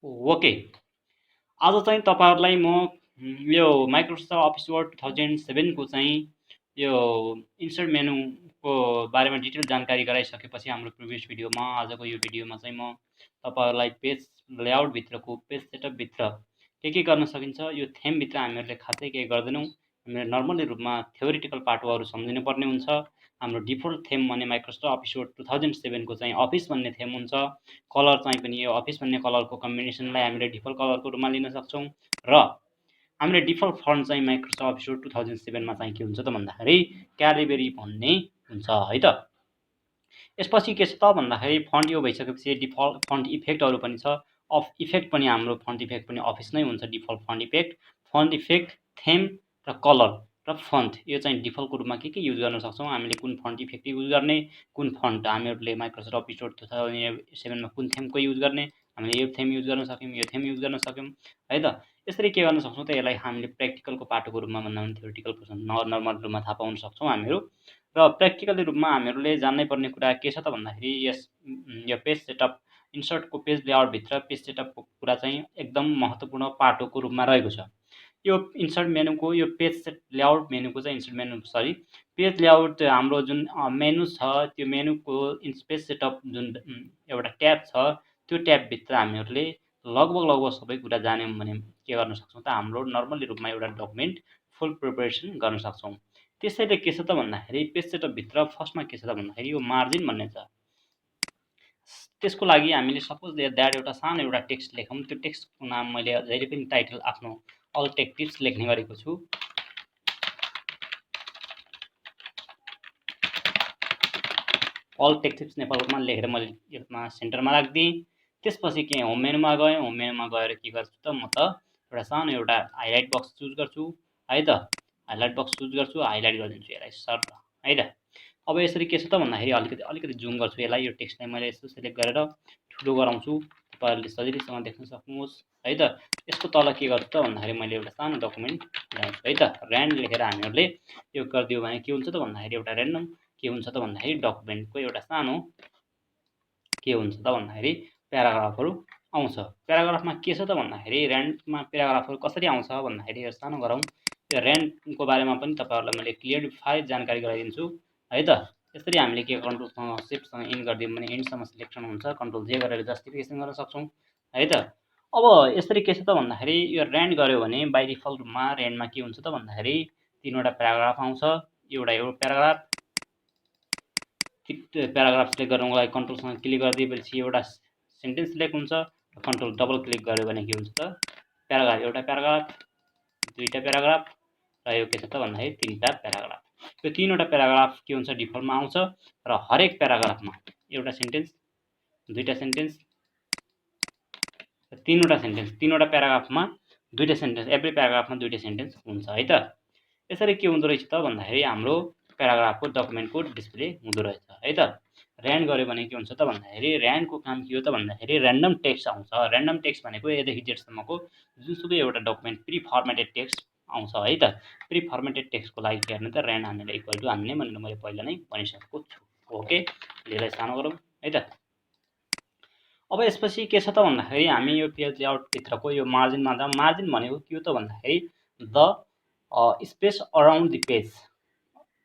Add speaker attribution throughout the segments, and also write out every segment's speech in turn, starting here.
Speaker 1: Okay. आज चाहिँ तपाईँहरूलाई म यो माइक्रोसफ्ट अफिस वर्ड 2007 को चाहिँ यो इन्सर्ट मेनुको बारेमा डिटेल जानकारी गराइसकेपछि हाम्रो प्रिभियस भिडियोमा आजको यो भिडियोमा चाहिँ म तपाईँहरूलाई पेज लेआउटभित्रको पेज सेटअपभित्र के गर्न सकिन्छ यो थेमभित्र हामीहरूले खासै केही गर्दैनौँ। हामीले नर्मली रूपमा थ्योरिटिकल पार्टहरू सम्झिनु पर्ने हुन्छ। हाम्रो डिफल्ट थेम भन्ने माइक्रोसफ्ट अफिस वर्ड 2007 को चाहिँ अफिस भन्ने थेम हुन्छ। कलर चाहिँ पनि यो अफिस भन्ने कलरको कम्बिनेसनलाई हामीले डिफल्ट कलरको रूपमा लिन सक्छौँ र हामीले डिफल्ट फन्ट चाहिँ माइक्रोसफ्ट अफिस वर्ड 2007 मा चाहिँ के हुन्छ त भन्दाखेरि क्यालिबरी भन्ने हुन्छ है त। यसपछि के छ त भन्दाखेरि फन्ट यो भइसकेपछि डिफल्ट फन्ट इफेक्टहरू पनि छ। इफेक्ट पनि हाम्रो फन्ट इफेक्ट पनि अफिस नै हुन्छ। डिफल्ट फन्ट इफेक्ट थेम र कलर र फन्ट यो चाहिँ डिफल्टको रूपमा के युज गर्न सक्छौँ। हामीले कुन फन्ट इफेक्ट युज गर्ने, कुन फन्ट हामीहरूले माइक्रोसफ्ट अफिस वर्ड 2007 मा कुन थेमको युज गर्ने, हामीले यो थेम युज गर्न सक्यौँ, यो थेम युज गर्न सक्यौँ है त। यसरी के गर्न सक्छौँ त यसलाई हामीले प्र्याक्टिकलको पाटोको रूपमा भन्दा पनि थ्योरिटिकल नर्मल रूपमा थाहा पाउन सक्छौँ हामीहरू। र प्र्याक्टिकली रूपमा हामीहरूले जान्नै पर्ने कुरा के छ त भन्दाखेरि यो पेज सेटअप इन्सर्टको पेज लेआउटभित्र पेज सेटअपको कुरा चाहिँ एकदम महत्त्वपूर्ण पाटोको रूपमा रहेको छ। यो इन्सर्ट मेनुको यो पेज सेट लेआउट मेनुको चाहिँ इन्सर्ट मेनु पेज लेआउट हाम्रो जुन मेनु छ त्यो मेनुको पेज सेटअप जुन एउटा ट्याब छ त्यो ट्याबभित्र हामीहरूले लगभग सबै कुरा जान्यौँ भने के गर्न सक्छौँ त हाम्रो नर्मली रूपमा एउटा डकुमेन्ट फुल प्रिपरेसन गर्न सक्छौँ। त्यसैले के छ त भन्दाखेरि पेज सेटअपभित्र फर्स्टमा के छ त भन्दाखेरि यो मार्जिन भन्ने छ। त्यसको लागि हामीले सपोज द्याट एउटा सानो एउटा टेक्स्ट लेखौँ। त्यो टेक्स्टको नाम मैले जहिले पनि टाइटल आफ्नो अल टेक टिप्स लेख्ने गरेको छु। अल टेक टिप्स नेपालमा लेखेर मैले यसमा सेन्टरमा राखिदिएँ। त्यसपछि के होम मेनुमा गएँ। होम मेनुमा गएर के गर्छु त म त एउटा सानो एउटा हाइलाइट बक्स चुज गर्छु है त। हाइलाइट बक्स चुज गर्छु, हाइलाइट गरिदिन्छु यसलाई सर है त। अब यसरी के छ त भन्दाखेरि अलिकति जुम गर्छु यसलाई। यो टेक्स्टलाई मैले यस्तो सिलेक्ट गरेर ठुलो गराउँछु तपाईँहरूले सजिलैसँग देख्न सक्नुहोस् है त। यसको तल के गर्छु त भन्दाखेरि मैले एउटा सानो डकुमेन्ट ल्याउँछु है त। ऱ्यान्ड लेखेर हामीहरूले यो गरिदियो भने के हुन्छ त भन्दाखेरि एउटा ऱ्यान्डम के हुन्छ त भन्दाखेरि डकुमेन्टको एउटा सानो के हुन्छ त भन्दाखेरि प्याराग्राफहरू आउँछ। प्याराग्राफमा के छ त भन्दाखेरि ऱ्यान्डमा प्याराग्राफहरू कसरी आउँछ भन्दाखेरि यो सानो गरौँ। यो ऱ्यान्डको बारेमा पनि तपाईँहरूलाई मैले क्लियरिफाई जानकारी गराइदिन्छु है त। यसरी हामीले के कन्ट्रोलसँग सिफ्टसँग इन गरिदियौँ भने एन्डसम्म सिलेक्सन हुन्छ। कन्ट्रोल जे गरेर जस्टिफिकेसन गर्न सक्छौँ है त। अब यसरी के छ त भन्दाखेरि यो ऱ्यान्ड गऱ्यो भने बाई डिफल्ट रूपमा ऱ्यान्डमा के हुन्छ त भन्दाखेरि 3वटा प्याराग्राफ आउँछ। एउटा यो प्याराग्राफ सिलेक्ट गर्नुको लागि कन्ट्रोलसँग क्लिक गरिदिएपछि एउटा सेन्टेन्स सिलेक्ट हुन्छ। कन्ट्रोल डबल क्लिक गर्यो भने के हुन्छ त प्याराग्राफ, एउटा प्याराग्राफ, दुईवटा प्याराग्राफ र यो के छ त भन्दाखेरि 3टा प्याराग्राफ। यो 3वटा प्याराग्राफ के हुन्छ डिफल्टमा आउँछ र हरेक प्याराग्राफमा एउटा सेन्टेन्स, दुईवटा सेन्टेन्स, 3वटा सेन्टेन्स, 3वटा प्याराग्राफमा 2टा सेन्टेन्स, एभ्री प्याराग्राफमा 2टा सेन्टेन्स हुन्छ है त। यसरी के हुँदो रहेछ त भन्दाखेरि हाम्रो प्याराग्राफको डकुमेन्टको डिस्प्ले हुँदो रहेछ है त। ऱ्यान्ड गऱ्यो भने के हुन्छ त भन्दाखेरि ऱ्यान्डको काम के हो त भन्दाखेरि ऱ्यान्डम टेक्स्ट आउँछ। ऱ्यान्डम टेक्स्ट भनेको एदेखि जेडसम्मको जुनसुकै एउटा डकुमेन्ट प्री फर्मेटेड टेक्स्ट आउँछ है त। प्री फर्मेटेड टेक्स्टको लागि के गर्ने त ऱ्यान्ड हामीले इक्वल टु हान्ने भनेर मैले पहिला नै भनिसकेको छु। ओके, यसलाई सानो गरौँ है त। अब यसपछि के छ त भन्दाखेरि हामी यो पेज लेआउटभित्रको यो मार्जिनमा जाउँ। मार्जिन भनेको के हो त भन्दाखेरि the space around the page.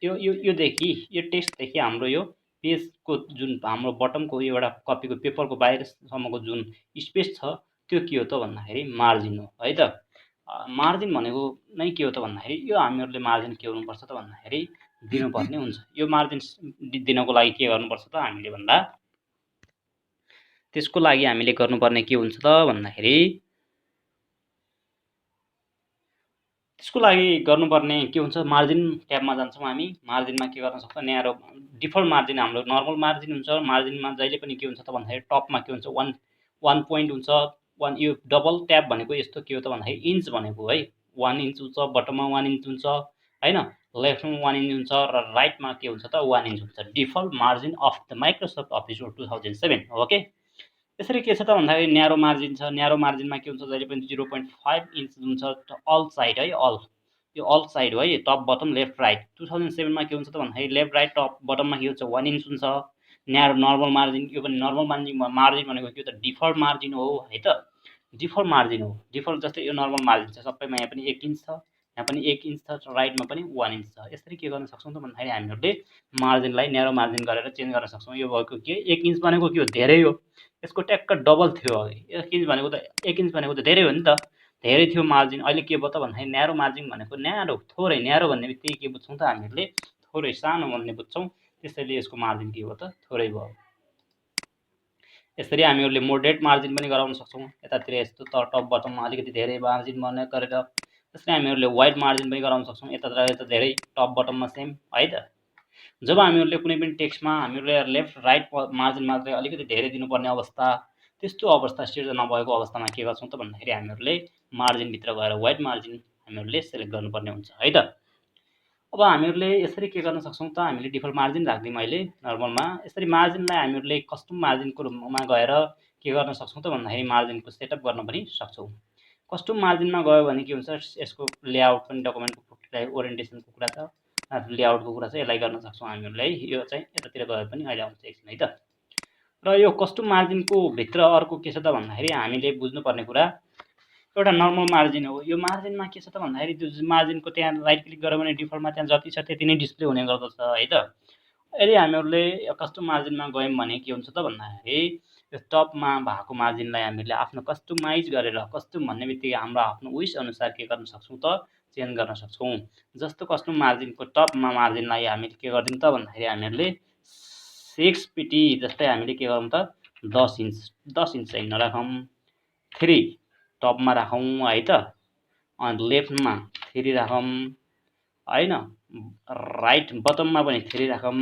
Speaker 1: योदेखि यो टेक्स्टदेखि हाम्रो यो पेजको जुन हाम्रो बटमको एउटा कपीको पेपरको बाहिरसम्मको जुन स्पेस छ त्यो के हो त भन्दाखेरि मार्जिन हो है त। मार्जिन भनेको नै के हो त भन्दाखेरि यो हामीहरूले मार्जिन के हुनुपर्छ त भन्दाखेरि दिनुपर्ने हुन्छ। यो मार्जिन दिनको लागि के गर्नुपर्छ त हामीले भन्दा त्यसको लागि हामीले गर्नुपर्ने के हुन्छ त भन्दाखेरि त्यसको लागि गर्नुपर्ने के हुन्छ मार्जिन ट्याबमा जान्छौँ हामी। मार्जिनमा के गर्न सक्छ न्यारो डिफल्ट मार्जिन हाम्रो नर्मल मार्जिन हुन्छ। मार्जिनमा जहिले पनि के हुन्छ त भन्दाखेरि टपमा के हुन्छ 1 पोइन्ट हुन्छ। यो डबल ट्याब भनेको यस्तो के हो त भन्दाखेरि इन्च भनेको है 1 इन्च हुन्छ, बटममा 1 इन्च हुन्छ हैन, लेफ्टमा 1 इन्च हुन्छ र राइटमा के हुन्छ त 1 इन्च हुन्छ। Default margin of the Microsoft office word 2007 okay. यसरी के छ त भन्दाखेरि न्यारो मार्जिन छ। न्यारो मार्जिनमा के हुन्छ जहिले पनि 0.5 इन्च हुन्छ अल साइड है, यो अल साइड है, टप बटम लेफ्ट राइट। 2007 मा के हुन्छ त भन्दाखेरि लेफ्ट राइट टप बटममा के हुन्छ 1 इन्च हुन्छ। न्यारो नर्मल मार्जिन, यो पनि नर्मल मार्जिन भनेको के हो त डिफल्ट मार्जिन हो है त। डिफल्ट मार्जिन हो। डिफल्ट जस्तै यो नर्मल मार्जिन छ, सबैमा यहाँ पनि 1 इन्च छ, यहाँ पनि 1 इन्च छ, राइटमा पनि 1 इन्च छ। यसरी के गर्न सक्छौँ त भन्दाखेरि हामीहरूले मार्जिनलाई न्यारो मार्जिन गरेर चेन्ज गर्न सक्छौँ। यो भएको के 1 इन्च भनेको के हो, धेरै हो। यसको ट्याक्क डबल थियो अघि। 1 इन्च भनेको त 1 इन्च भनेको त धेरै हो नि त, धेरै थियो मार्जिन। अहिले के भयो त भन्दाखेरि न्यारो मार्जिन भनेको न्यारो, थोरै। न्यारो भन्ने बित्तिकै के बुझ्छौँ त हामीहरूले, थोरै सानो भन्ने बुझ्छौँ। त्यसैले यसको मार्जिन के भयो त, थोरै भयो। यसरी हामीहरूले मोडरेट मार्जिन पनि गराउन सक्छौँ। यतातिर यस्तो टप बटममा अलिकति धेरै मार्जिन बनाएर गरेर। त्यसरी हामीहरूले वाइड मार्जिन पनि गराउन सक्छौँ, यतातिर यता धेरै, टप बटममा सेम है त। जब हामीहरूले कुनै पनि टेक्स्टमा हामीहरूले लेफ्ट राइट मार्जिन मात्रै अलिकति धेरै दिनुपर्ने अवस्था, त्यस्तो अवस्था सिर्जना भएको अवस्थामा के गर्छौँ त भन्दाखेरि हामीहरूले मार्जिनभित्र गएर वाइड मार्जिन हामीहरूले सेलेक्ट गर्नुपर्ने हुन्छ है त। अब हामीहरूले यसरी के गर्न सक्छौँ त, हामीले डिफल्ट मार्जिन राख्दियौँ अहिले नर्मलमा। यसरी मार्जिनलाई हामीहरूले कस्टम मार्जिनको रूपमा गएर के गर्न सक्छौँ त भन्दाखेरि मार्जिनको सेटअप गर्न पनि सक्छौँ। कस्टम मार्जिनमा गयो भने के हुन्छ, यसको लेआउट पनि डकुमेन्टको ओरिएन्टेसनको कुरा छ, लेआउटको कुरा छ, यसलाई गर्न सक्छौँ हामीहरूले है। यो चाहिँ यतातिर गयो पनि अहिले आउँछ एकछिन है त। र यो कस्टम मार्जिनको भित्र अर्को के छ त भन्दाखेरि हामीले बुझ्नुपर्ने कुरा, एउटा नर्मल मार्जिन हो। यो मार्जिनमा के छ त भन्दाखेरि त्यो मार्जिनको त्यहाँ राइट क्लिक गऱ्यो भने डिफल्टमा त्यहाँ जति छ त्यति नै डिस्प्ले हुने गर्दछ है त। यदि हामीहरूले कस्टम मार्जिनमा गयौँ भने के हुन्छ त भन्दाखेरि यो टपमा भएको मार्जिनलाई हामीले आफ्नो कस्टमाइज गरेर, कस्टम भन्ने बित्तिकै हाम्रो आफ्नो विस अनुसार के गर्न सक्छौँ त, चेन्ज गर्न सक्छौँ। जस्तो कस्टम मार्जिनको टपमा मार्जिनलाई हामीले के गरिदिउँ त भन्दाखेरि हामीहरूले 6 पिटी, जस्तै हामीले के गरौँ त 10 इन्च, 10 इन्च चाहिँ नराखौँ, 3 टपमा राखौँ है त, अनि लेफ्टमा 3 राखौँ होइन, राइट बटममा पनि 3 राखौँ,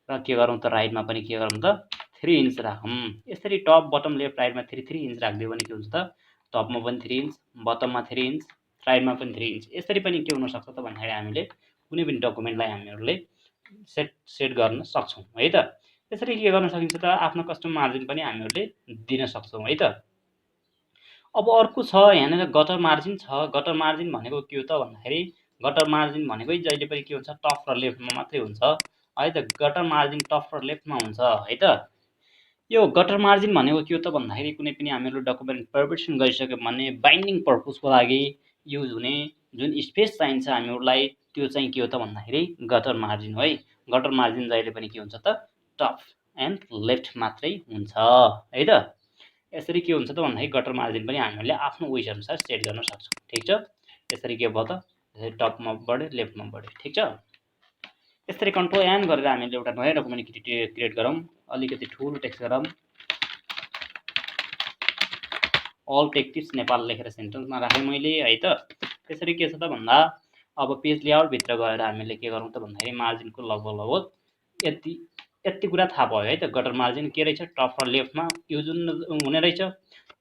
Speaker 1: र के गरौँ त राइटमा पनि के गरौँ त 3 इन्च राखौँ। यसरी टप बटम लेफ्ट राइटमा 3 इन्च राखिदियो भने के हुन्छ त, टपमा पनि 3 इन्च, बटममा 3 इन्च, राइटमा पनि 3 इन्च। यसरी पनि के हुनसक्छ त भन्दाखेरि हामीले कुनै पनि डकुमेन्टलाई हामीहरूले सेट गर्न सक्छौँ है त। यसरी के गर्न सकिन्छ त, आफ्नो कस्टम मार्जिन पनि हामीहरूले दिन सक्छौँ है त। अब अर्को छ यहाँनिर गटर मार्जिन छ। गटर मार्जिन भनेको के हो त भन्दाखेरि, गटर मार्जिन भनेकै जहिले पनि के हुन्छ, टप र लेफ्टमा मात्रै हुन्छ है त। गटर मार्जिन टप र लेफ्टमा हुन्छ है त। यो गटर मार्जिन भनेको के हो त भन्दाखेरि, कुनै पनि हामीहरू डकुमेन्ट प्रिपरेसन गरिसक्यो भने बाइन्डिङ पर्पजको लागि युज हुने जुन स्पेस चाहिन्छ हामीहरूलाई, त्यो चाहिँ के हो त भन्दाखेरि गटर मार्जिन हो है। गटर मार्जिन जहिले पनि के हुन्छ त, टप एन्ड लेफ्ट मात्रै हुन्छ है त। यसरी के हुन्छ त भन्दाखेरि गटर मार्जिन पनि हामीहरूले आफ्नो विस अनुसार सेट गर्न सक्छौँ। ठिक छ। यसरी के भयो त, यसरी टपमा बढ्यो, लेफ्टमा बढ्यो। ठिक छ। यसरी कन्ट्रोल एन गरेर हामीले एउटा नयाँ डकुमेन्ट क्रिएट गरौँ। अलिकति ठुलो टेक्स्ट गरौँ, अल टेक टिप्स नेपाल लेखेर सेन्टेन्समा राखेँ मैले है त। त्यसरी के छ त भन्दा, अब पेज लेआउटभित्र गएर हामीले के गरौँ त भन्दाखेरि मार्जिनको लगभग यति कुरा थाहा भयो है त। गटर मार्जिन के रहेछ, टप र लेफ्टमा युज हुने रहेछ,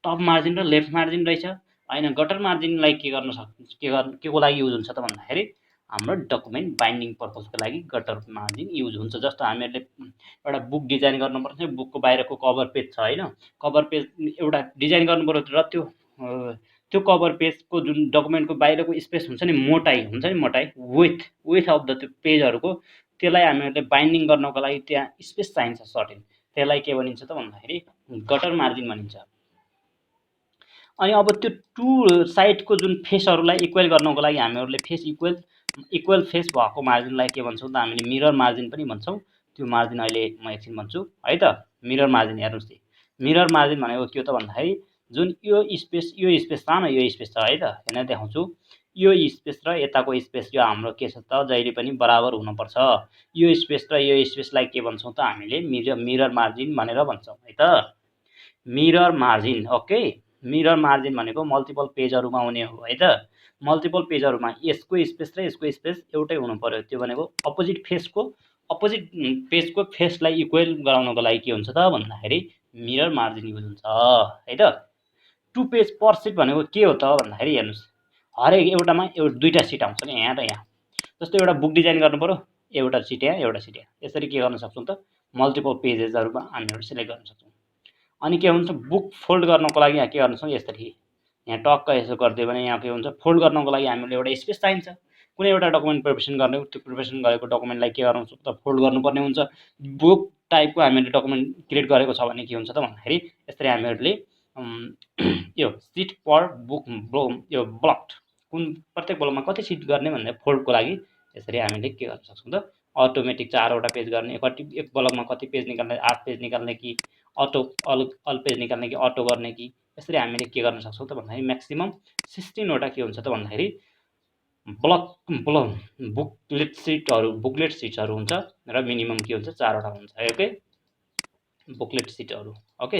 Speaker 1: टप मार्जिन र लेफ्ट मार्जिन रहेछ होइन। गटर मार्जिनलाई के गर्न सक्छ, के को लागि युज हुन्छ त भन्दाखेरि हाम्रो डकुमेन्ट बाइन्डिङ पर्पजको लागि गटर मार्जिन युज हुन्छ। जस्तो हामीहरूले एउटा बुक डिजाइन गर्नुपर्छ, बुकको बाहिरको कभर पेज छ होइन, कभर पेज एउटा डिजाइन गर्नु पर्यो र त्यो कभर पेजको जुन डकुमेन्टको बाहिरको स्पेस हुन्छ नि, मोटाइ हुन्छ नि, मोटाइ विथ अफ द त्यो पेजहरूको, त्यसलाई हामीहरूले बाइन्डिङ गर्नको लागि त्यहाँ स्पेस चाहिन्छ सर्टेन, त्यसलाई के भनिन्छ त भन्दाखेरि गटर मार्जिन भनिन्छ। अनि अब त्यो टु साइडको जुन फेसहरूलाई इक्वेल गर्नको लागि हामीहरूले फेस इक्वल फेस भएको मार्जिनलाई के भन्छौँ त हामीले मिरर मार्जिन पनि भन्छौँ। त्यो मार्जिन अहिले म एकछिन भन्छु है त। मिरर मार्जिन हेर्नुहोस्, मिरर मार्जिन भनेको के हो त भन्दाखेरि जुन यो स्पेस सानो यो स्पेस छ है त, यहाँ देखाउँछु, यो स्पेस र यताको स्पेस यो हाम्रो के छ त, जहिले पनि बराबर हुनुपर्छ। यो स्पेस र यो स्पेसलाई के भन्छौँ त हामीले मिरर मार्जिन भनेर भन्छौँ है त। Mirror margin okay. Mirror margin भनेको मल्टिपल पेजहरूमा हुने हो है त। मल्टिपल पेजहरूमा यसको स्पेस र यसको स्पेस एउटै हुनु पर्यो। त्यो भनेको अपोजिट पेजको फेसलाई इक्वेल गराउनको लागि के हुन्छ त भन्दाखेरि मिरर मार्जिन युज हुन्छ है त। टु पेज पर सिट भनेको के हो त भन्दाखेरि हेर्नुहोस्, हरेक एउटामा दुईवटा सिट आउँछ नि यहाँ र यहाँ। जस्तो एउटा बुक डिजाइन गर्नु पर्यो, एउटा सिट यहाँ, एउटा सिट यहाँ। यसरी के गर्न सक्छौँ त, मल्टिपल पेजेसहरूमा हामीहरू सिलेक्ट गर्न सक्छौँ। अनि के हुन्छ, बुक फोल्ड गर्नको लागि यहाँ के गर्छौँ, यसरी यहाँ टक्क यसो गरिदियो भने यहाँ के हुन्छ, फोल्ड गर्नको लागि हामीले एउटा स्पेस चाहिन्छ। कुनै एउटा डकुमेन्ट प्रिपरेसन गर्ने, त्यो प्रिपरेसन गरेको डकुमेन्टलाई के गर्नु त, फोल्ड गर्नुपर्ने हुन्छ। बुक टाइपको हामीले डकुमेन्ट क्रिएट गरेको छ भने के हुन्छ त भन्दाखेरि यसरी हामीहरूले यो सिट पर बुक यो ब्लक्ड कुन प्रत्येक ब्लकमा कति सिट गर्ने भनेर फोल्डको लागि यसरी हामीले के गर्न सक्छौँ त अटोमेटिक 4वटा पेज गर्ने कति एक ब्लकमा कति पेज निकाल्ने 8 पेज निकाल्ने कि अल पेज निकाल्ने कि अटो गर्ने कि यसरी हामीले के गर्न सक्छौँ त भन्दाखेरि म्याक्सिमम 16वटा के हुन्छ त भन्दाखेरि बुकलेट सिट्सहरू हुन्छ र मिनिमम के हुन्छ 4वटा हुन्छ ओके बुकलेट सिटहरू ओके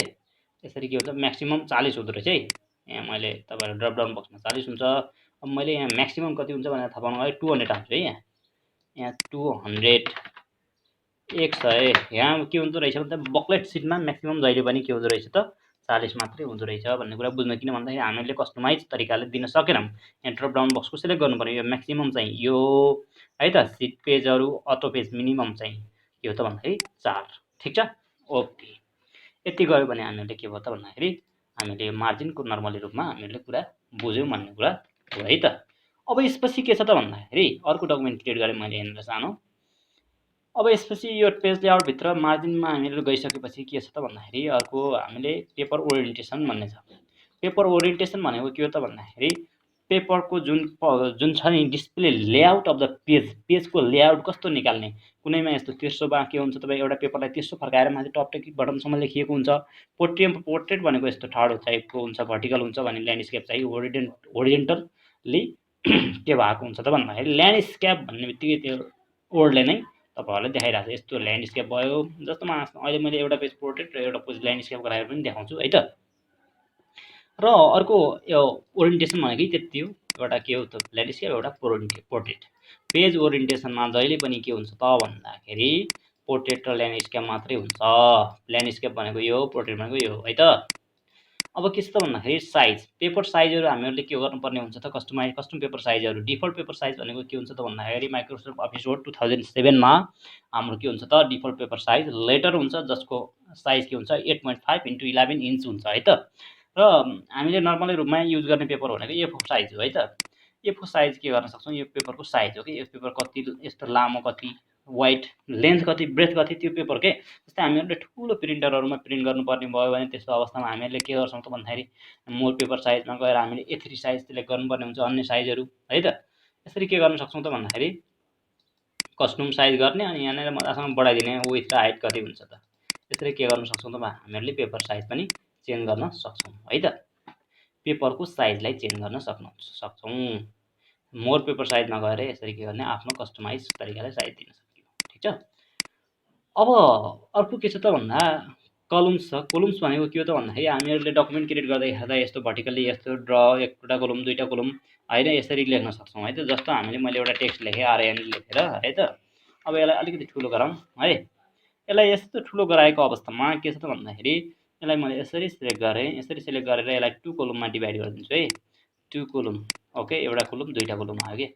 Speaker 1: यसरी के हुन्छ म्याक्सिमम 40 हुँदो रहेछ है यहाँ मैले तपाईँहरू ड्रप डाउन बक्समा 40 हुन्छ अब मैले यहाँ म्याक्सिमम कति हुन्छ भनेर थाहा पाउनको लागि 200 हाल्छु है यहाँ 200 100 यहाँ के हुँदो रहेछ भन्दा बुकलेट सिटमा म्याक्सिमम जहिले पनि के हुँदो रहेछ त 40 मात्रै हुँदो रहेछ भन्ने कुरा बुझ्नु किन भन्दाखेरि हामीले कस्टमाइज तरिकाले दिन सकेनौँ यहाँ ड्रप डाउन बक्सको सेलेक्ट गर्नु पर्यो यो म्याक्सिमम चाहिँ यो है त सिट पेजहरू अटो पेज मिनिमम चाहिँ के हो त भन्दाखेरि 4 ठिक छ ओके यति गऱ्यो भने हामीहरूले के भयो त भन्दाखेरि हामीले मार्जिनको नर्मली रूपमा हामीहरूले कुरा बुझ्यौँ भन्ने कुरा हो है त अब यसपछि के छ त भन्दाखेरि अर्को डकुमेन्ट क्रिएट गरेँ मैले यहाँनिर सानो अब यसपछि यो पेज लेआउटभित्र मार्जिनमा हामीहरू गइसकेपछि के छ त भन्दाखेरि अर्को हामीले पेपर ओरिएन्टेसन भन्ने छ पेपर ओरिएन्टेसन भनेको के हो त भन्दाखेरि पेपरको जुन छ नि डिस्प्ले लेआउट अफ द पेजको लेआउट कस्तो निकाल्ने कुनैमा यस्तो तेर्सोमा के हुन्छ तपाईँ एउटा पेपरलाई तेर्सो फर्काएर माथि टपटेक बटमसम्म लेखिएको हुन्छ पोर्ट्रेट भनेको यस्तो ठाडो टाइपको हुन्छ भर्टिकल हुन्छ भने ल्यान्डस्केप चाहिँ होरिजेन्टल्ली के भएको हुन्छ त भन्दाखेरि ल्यान्डस्केप भन्ने बित्तिकै त्यो वर्डले नै तपाईँहरूलाई देखाइरहेको छ यस्तो ल्यान्डस्केप भयो जस्तोमा अहिले मैले एउटा पेज पोर्ट्रेट र एउटा पेज ल्यान्डस्केप गराएर पनि देखाउँछु है त र अर्को यो ओरिएन्टेसन भनेकै त्यति हो एउटा के हो त ल्यान्डस्केप एउटा पोर्ट्रेट पेज ओरिएन्टेसनमा जहिले पनि के हुन्छ त भन्दाखेरि पोर्ट्रेट र ल्यान्डस्केप मात्रै हुन्छ ल्यान्डस्केप भनेको यो पोर्ट्रेट भनेको यो है त अब के छ त भन्दाखेरि साइज पेपर साइजहरू हामीहरूले के गर्नुपर्ने हुन्छ त कस्टम पेपर साइजहरू डिफल्ट पेपर साइज भनेको के हुन्छ त भन्दाखेरि माइक्रोसफ्ट अफिस वर्ड 2007मा हाम्रो के हुन्छ त डिफल्ट पेपर साइज लेटर हुन्छ जसको साइज के हुन्छ 8.5 × 11 इन्च हुन्छ है त र हामीले नर्मली रूपमा युज गर्ने पेपर भनेको A4 साइज हो है त A4 साइज के गर्न सक्छौँ यो पेपरको साइज हो कि यो पेपर कति यस्तो लामो कति वाइड लेन्थ कति ब्रेथ कति त्यो पेपर के जस्तै हामीहरूले ठुलो प्रिन्टरहरूमा प्रिन्ट गर्नुपर्ने भयो भने त्यस्तो अवस्थामा हामीहरूले के गर्छौँ त भन्दाखेरि मोर पेपर साइजमा गएर हामीले A3 साइज सिलेक्ट गर्नुपर्ने हुन्छ अन्य साइजहरू है त यसरी के गर्न सक्छौँ त भन्दाखेरि कस्टम साइज गर्ने अनि यहाँनिर मजासँग बढाइदिने विथ र हाइट कति हुन्छ त यसरी के गर्न सक्छौँ त हामीहरूले पेपर साइज पनि चेन्ज गर्न सक्छौँ है त पेपरको साइजलाई चेन्ज गर्न सक्छौँ मोर पेपर साइजमा गएर यसरी के गर्ने आफ्नो कस्टमाइज तरिकाले साइज दिन सकियो ठिक छ अब अर्को के छ त भन्दा कलम्स छ कलम्स भनेको के हो त भन्दाखेरि हामीहरूले डकुमेन्ट क्रिएट गर्दा यस्तो भर्टिकल्ली यस्तो ड्र एउटा कलम दुईटा कलम होइन यसरी लेख्न सक्छौँ है त जस्तो मैले एउटा टेक्स्ट लेखेँ आरएन लेखेर है त अब यसलाई अलिकति ठुलो गरौँ है यसलाई यस्तो ठुलो गराएको अवस्थामा के छ त भन्दाखेरि यसलाई मैले यसरी सिलेक्ट गरेँ यसरी सिलेक्ट गरेर यसलाई 2 कलममा डिभाइड गरिदिन्छु है 2 कलम ओके एउटा कलम दुईटा कलम आयो कि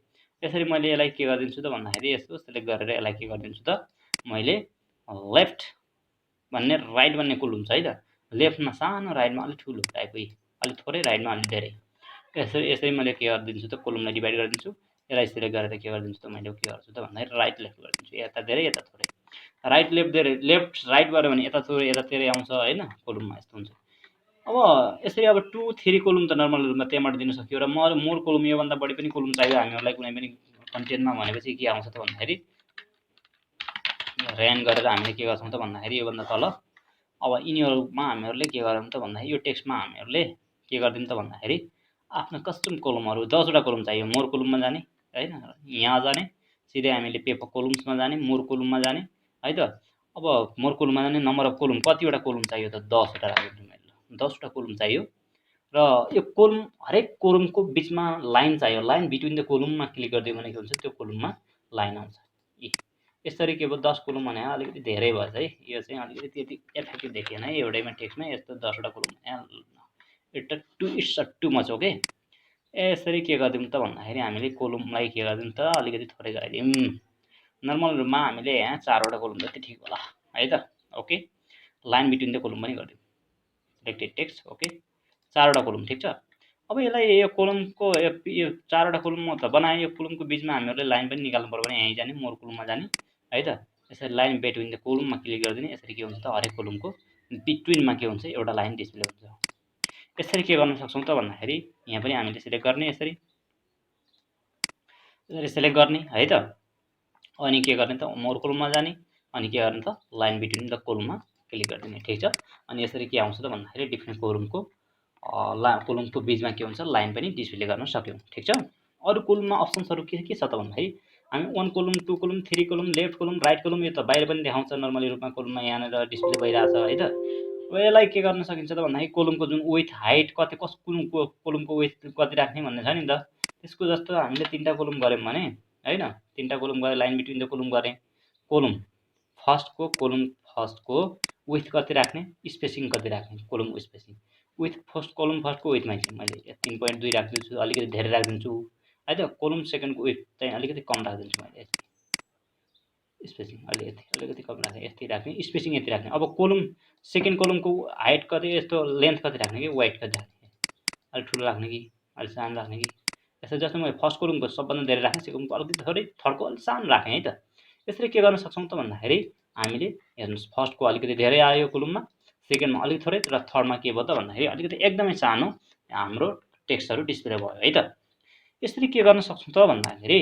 Speaker 1: यसरी मैले यसलाई के गरिदिन्छु त भन्दाखेरि यसो सिलेक्ट गरेर यसलाई के गरिदिन्छु त मैले लेफ्ट भन्ने राइट भन्ने कलम छ है त लेफ्टमा सानो राइटमा अलिक ठुलो टाइपकै अलिक थोरै राइटमा अलिक धेरै यसरी मैले के गरिदिन्छु त कलमलाई डिभाइड गरिदिन्छु यसलाई सिलेक्ट गरेर के गरिदिन्छु त मैले के गर्छु त भन्दाखेरि राइट लेफ्ट गरिदिन्छु यता धेरै यता थोरै राइट लेफ्ट धेरै लेफ्ट राइट गऱ्यो भने यता थोरै यता धेरै आउँछ होइन कलममा यस्तो हुन्छ अब यसरी अब 2 3 कलम त नर्मल रूपमा त्यहाँबाट दिन सक्यो र मोर कलम योभन्दा बढी पनि कलम चाहियो हामीहरूलाई कुनै पनि कन्टेन्टमा भनेपछि के आउँछ त भन्दाखेरि ऱ्यान गरेर हामीले के गर्छौँ त भन्दाखेरि योभन्दा तल अब यिनीहरूमा हामीहरूले के गरौँ त भन्दाखेरि यो टेक्स्टमा हामीहरूले के गरिदिउँ त भन्दाखेरि आफ्नो कस्टम कलमहरू 10वटा कलम चाहियो मोर कलममा जाने होइन यहाँ जाने सिधै हामीले पेपर कलम्समा जाने मोर कलममा जाने है त अब मोर कलममा जाने नम्बर अफ कलम कतिवटा कलम चाहियो त 10वटा राख्नु मैले 10वटा कलम चाहियो र यो कलम हरेक कलमको बिचमा लाइन चाहियो लाइन बिट्विन द कलममा क्लिक गरिदियो भने के हुन्छ त्यो कलममा लाइन आउँछ यसरी के भयो 10 कलम भने अलिकति धेरै भएछ है यो चाहिँ अलिकति त्यति इफेक्टिभ देखिएन है एउटैमा टेक्स्टमा यस्तो 10वटा कलम इट्स टु मच ओके यसरी के गरिदिउँ त भन्दाखेरि हामीले कलमलाई के गरिदिउँ त अलिकति थोरै गराइदिउँ नर्मल रूपमा हामीले यहाँ 4वटा कलम जति ठिक होला है त ओके लाइन बिट्विन द कलम पनि गरिदिउँ सिलेक्टेड टेक्स्ट ओके 4वटा कलम ठिक छ अब यसलाई यो कलमको यो 4वटा कलम त बनाए यो कलमको बिचमा हामीहरूले लाइन पनि निकाल्नु पर्यो भने यहीँ जाने मोर कलममा जाने है त यसरी लाइन बिट्विन द कलममा क्लिक गरिदिने यसरी के हुन्छ त हरेक कलमको बिट्विनमा के हुन्छ एउटा लाइन डिस्प्ले हुन्छ यसरी के गर्न सक्छौं त भन्दाखेरि यहाँ पनि हामीले सिलेक्ट गर्ने यसरी सिलेक्ट गर्ने है त। अनि के गर्ने त मोर कोलममा जाने अनि के गर्ने त लाइन बिट्विन द कोलममा क्लिक गरिदिने ठीक छ। अनि यसरी के आउँछ त भन्दाखेरि डिफ्रेन्ट कोलमको कोलमको बीचमा के हुन्छ लाइन पनि डिस्प्ले गर्न सक्यौं ठीक छ। अरु कोलममा अप्सन्सहरु के छ त भन्दाखेरि हामी 1 कोलम 2 कोलम 3 कोलम लेफ्ट कोलम राइट कोलम यो त बाहिर पनि देखाउँछ नर्मली रूपमा कोलममा यहाँनेर डिस्प्ले भइरहेछ है त। अब यसलाई के गर्न सकिन्छ त भन्दाखेरि कोलमको जुन विड्थ हाइट कति कस कोलमको विड्थ कति राख्ने भन्ने छ नि त त्यसको जस्तो हामीले 3टा कोलम गर्यौं भने हैन 3टा कोलम गरे लाइन बिट्विन द कोलम गरे कोलम फर्स्टको विड्थ कति राख्ने स्पेसिङ कति राख्ने कोलम स्पेसिङ विथ कोलम फर्स्टको विथमा चाहिँ मैले 3.2 राख्दिन्छु अलिकति धेरै राख्दिन्छु है त। कोलम सेकेन्डको विथ चाहिँ अलिकति कम राख्दिन्छु मैले स्पेसिङ अलिकति कम राख्ने यति राख्ने स्पेसिङ यति राख्ने। अब कोलम सेकेन्ड कोलमको हाइट कति यस्तो लेन्थ कति राख्ने कि वाइड कति राख्ने अलि ठुलो राख्ने कि अलि सानो राख्ने कि यसरी जस्तो मैले फर्स्ट कोलमको सबभन्दा धेरै राख्ने सेकेन्डको अलिकति थोरै थर्डको अलि सानो राखेँ है त। यसरी के गर्न सक्छौं त भन्दाखेरि हामीले हेर्नुस् फर्स्टको अलिकति धेरै आयो कोलममा सेकेन्डमा अलिकति थोरै र थर्डमा के भयो त भन्दाखेरि अलिकति एकदमै सानो हाम्रो टेक्स्टहरु डिस्प्ले भयो है त। यसरी के गर्न सक्छौं त भन्दाखेरि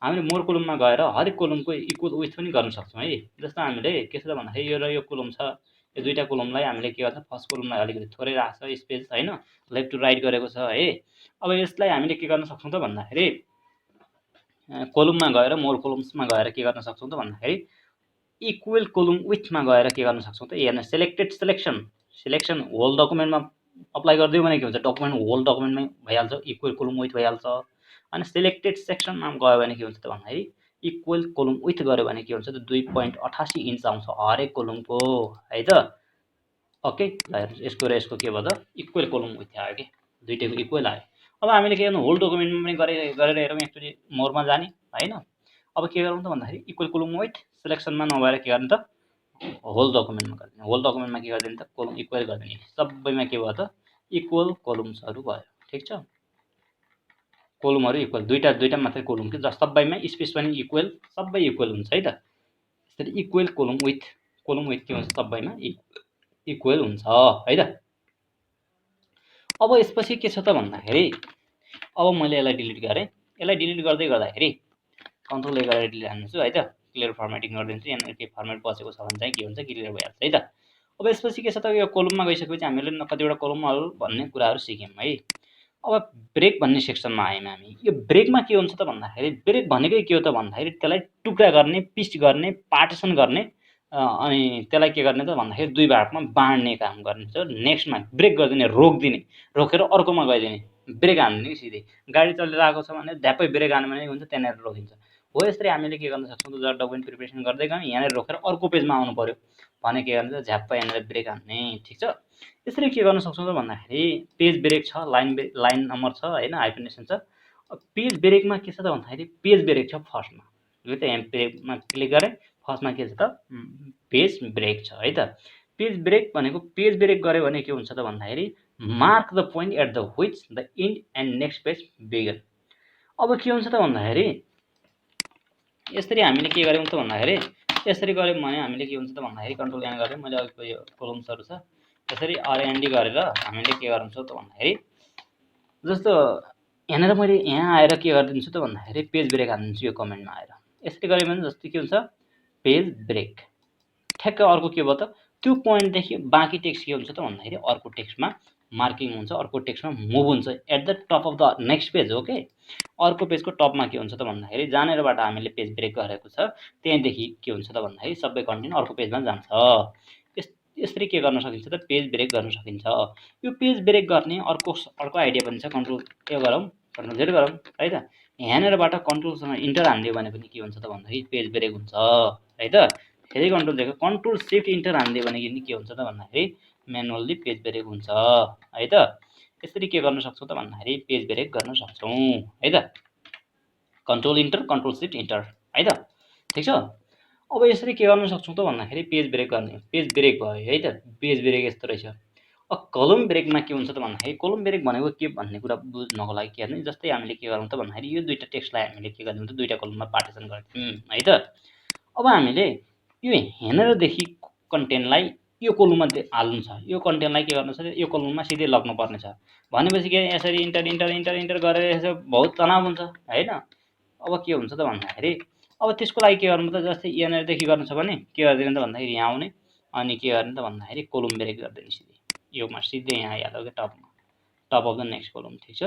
Speaker 1: हामीले मोर कोलममा गएर हरेक कोलमको इक्वल विड्थ पनि गर्न सक्छौं है। जस्तो हामीले के छ त भन्दाखेरि यो र यो कोलम छ यो दुईटा कोलमलाई हामीले के गर्छ फर्स्ट कोलमलाई अलिकति थोरै राख्छ स्पेस हैन लेफ्ट टु राइट गरेको छ है। अब यसलाई हामीले के गर्न सक्छौं त भन्दाखेरि कोलममा गएर मोर कोलम्समा गएर के गर्न सक्छौं त भन्दाखेरि इक्वल कोलम विड्थमा गएर के गर्न सक्छौं त हेर्न सिलेक्सन होल डकुमेन्टमा अप्लाई गर्दियौ भने के हुन्छ डकुमेन्ट होल डकुमेन्टमै भइहाल्छ इक्वल कोलम विड्थ भइहाल्छ। अनि सिलेक्टेड सेक्सनमा गयो भने के हुन्छ त भन्दाखेरि इक्वल कोलम विड्थ गर्यो भने के हुन्छ त 2.88 इन्च आउँछ हरेक कोलमको है त। ओके ल यसको र यसको के भयो त इक्वल कोलम विड्थ आयो के दुईटैको इक्वल आयो। अब हामीले के गर्नु होल डकुमेन्टमा पनि गरेर हेरौँ एकचोटि मोरमा जाने हैन। अब के गरौँ त भन्दाखेरि इक्वल कोलम विड्थ सिलेक्सनमा नभएर के गर्ने त होल डकुमेन्टमा गरिदिने होल डकुमेन्टमा के गरिदिने त कोलम इक्वल गरिदिने सबैमा के भयो त इक्वल कोलम्सहरु भयो ठीक छ। कोलमहरु इक्वल दुईटा मात्रै कोलम के सबैमा स्पेस पनि इक्वल सबै इक्वल हुन्छ है त। त्यसरी इक्वल कोलम विड्थ के हुन्छ सबैमा इक्वल हुन्छ है त। अब यसपछि के छ त भन्दाखेरि अब मैले यसलाई डिलिट गरे यसलाई डिलिट गर्दै गर्दाखेरि कन्ट्रोल ए गरेर डिलिट हान्छु है त क्लियर फर्मेटिङ गरिदिन्छु यहाँ के फर्मेट बसेको छ भने चाहिँ के हुन्छ क्लियर भइहाल्छ है त। अब यसपछि के छ त यो कोलममा गइसकेपछि हामीले कतिवटा कोलमहरु भन्ने कुराहरु सिक्यौं है। अब ब्रेक भन्ने सेक्सनमा आयौं हामी यो ब्रेकमा के हुन्छ त भन्दाखेरि ब्रेक भनेकै के हो त भन्दाखेरि त्यसलाई टुक्रा गर्ने पिच गर्ने पार्टिसन गर्ने अनि त्यसलाई के गर्ने त भन्दाखेरि दुई भागमा बाँड्ने काम गर्ने छ। नेक्स्टमा ब्रेक गरिदिने रोकिदिने रोकेर अर्कोमा गइदिने ब्रेक हान्दिने कि सिधै गाडी चलिरहेको छ भने ध्यापै ब्रेक हान्यो भने हुन्छ त्यहाँनेर रोकिन्छ हो। यसरी हामीले के गर्न सक्छौं त डकुमेन्ट प्रिपरेसन गर्दै गयौं यहाँनेर रोकेर अर्को पेजमा आउनु पर्यो भने के गर्ने त झ्याप्प यहाँनेर ब्रेक हान्ने ठीक छ। यसरी के गर्न सक्छौं त भन्दाखेरि पेज ब्रेक छ लाइन नम्बर छ हैन हाइफेनेसन छ। पेज ब्रेकमा के छ त भन्दाखेरि पेज ब्रेक छ फर्स्टमा यो त यहाँ ब्रेकमा क्लिक गरे फर्स्टमा के छ त पेज ब्रेक छ है त। पेज ब्रेक भनेको पेज ब्रेक गर्यो भने के हुन्छ त भन्दाखेरि mark the point at the which the end end next page begin. अब के हुन्छ त भन्दाखेरि यसरी हामीले के गर्यौं त भन्दाखेरि यसरी गर्यौं भने हामीले के हुन्छ त भन्दाखेरि कन्ट्रोल एन गर्यौं मैले अघिको यो कोलम्सहरु छ यसरी आरएनडी गरेर हामीले के गर्छौं त भन्दाखेरि जस्तो यहाँनेर मैले यहाँ आएर के गर्दिन्छु त भन्दाखेरि पेज ब्रेक हान्दिन्छु यो कमेन्टमा आएर यसरी गरे भने जस्तो के हुन्छ पेज ब्रेक ठ्याक्क अर्को के भयो त त्यो पोइन्ट देखि बाँकी टेक्स्ट के हुन्छ त भन्दाखेरि अर्को टेक्स्टमा मार्किङ हुन्छ अर्को टेक्स्टमा मुभ हुन्छ at the top of the next page हो के अर्को पेजको टपमा के हुन्छ त भन्दाखेरि जानेरबाट हामीले पेज ब्रेक गरेको छ त्यहाँदेखि के हुन्छ त भन्दाखेरि सबै कन्टेन्ट अर्को पेजमा जान्छ। यसरी के गर्न सकिन्छ त पेज ब्रेक गर्न सकिन्छ। यो पेज ब्रेक गर्ने अर्को आइडिया पनि छ कन्ट्रोल ए गरौँ कन्ट्रोल जेड गरौँ है त। यहाँनेरबाट कन्ट्रोलसँग इन्टर हान्दियो भने पनि के हुन्छ त भन्दाखेरि पेज ब्रेक हुन्छ है त। फेरि कन्ट्रोल जेको कन्ट्रोल शिफ्ट इन्टर हान्दियो भने के हुन्छ त भन्दाखेरि म्यानुअली पेज ब्रेक हुन्छ है त। यसरी के गर्न सक्छौं त भन्दाखेरि पेज ब्रेक गर्न सक्छौं है त। Control enter control shift enter है त ठीक छ। अब यसरी के गर्न सक्छौं त भन्दाखेरि पेज ब्रेक गर्ने पेज ब्रेक भयो है त। पेज ब्रेक यस्तो रहेछ। अब कलम ब्रेकमा के हुन्छ त भन्दाखेरि कलम ब्रेक भनेको के भन्ने कुरा बुझ्नको लागि के गर्ने जस्तै हामीले के गरौँ त भन्दाखेरि यो दुईटा टेक्स्टलाई हामीले के गर्दियौं त दुईटा कलममा पार्टिसन गर्दियौं है त। अब हामीले यो हेनरदेखि कन्टेन्टलाई यो कोलममा हाल्नु छ, यो कन्टेन्टलाई के गर्नु छ, यो कोलममा सिधै लग्नुपर्ने छ भनेपछि के यसरी इन्टर इन्टर इन्टर इन्टर गरेर यसो बहुत तनाव हुन्छ हैन। अब के हुन्छ त भन्दाखेरि अब त्यसको लागि के गर्नु त, जस्तै यहाँनिरदेखि गर्नु छ भने के गरिदिनु त भन्दाखेरि यहाँ आउने अनि के गर्ने त भन्दाखेरि कोलम ब्रेक गरिदिनु सिधै योमा सिधै यहाँ आइहाल्यो कि टपमा, top of the next column. ठिक छ।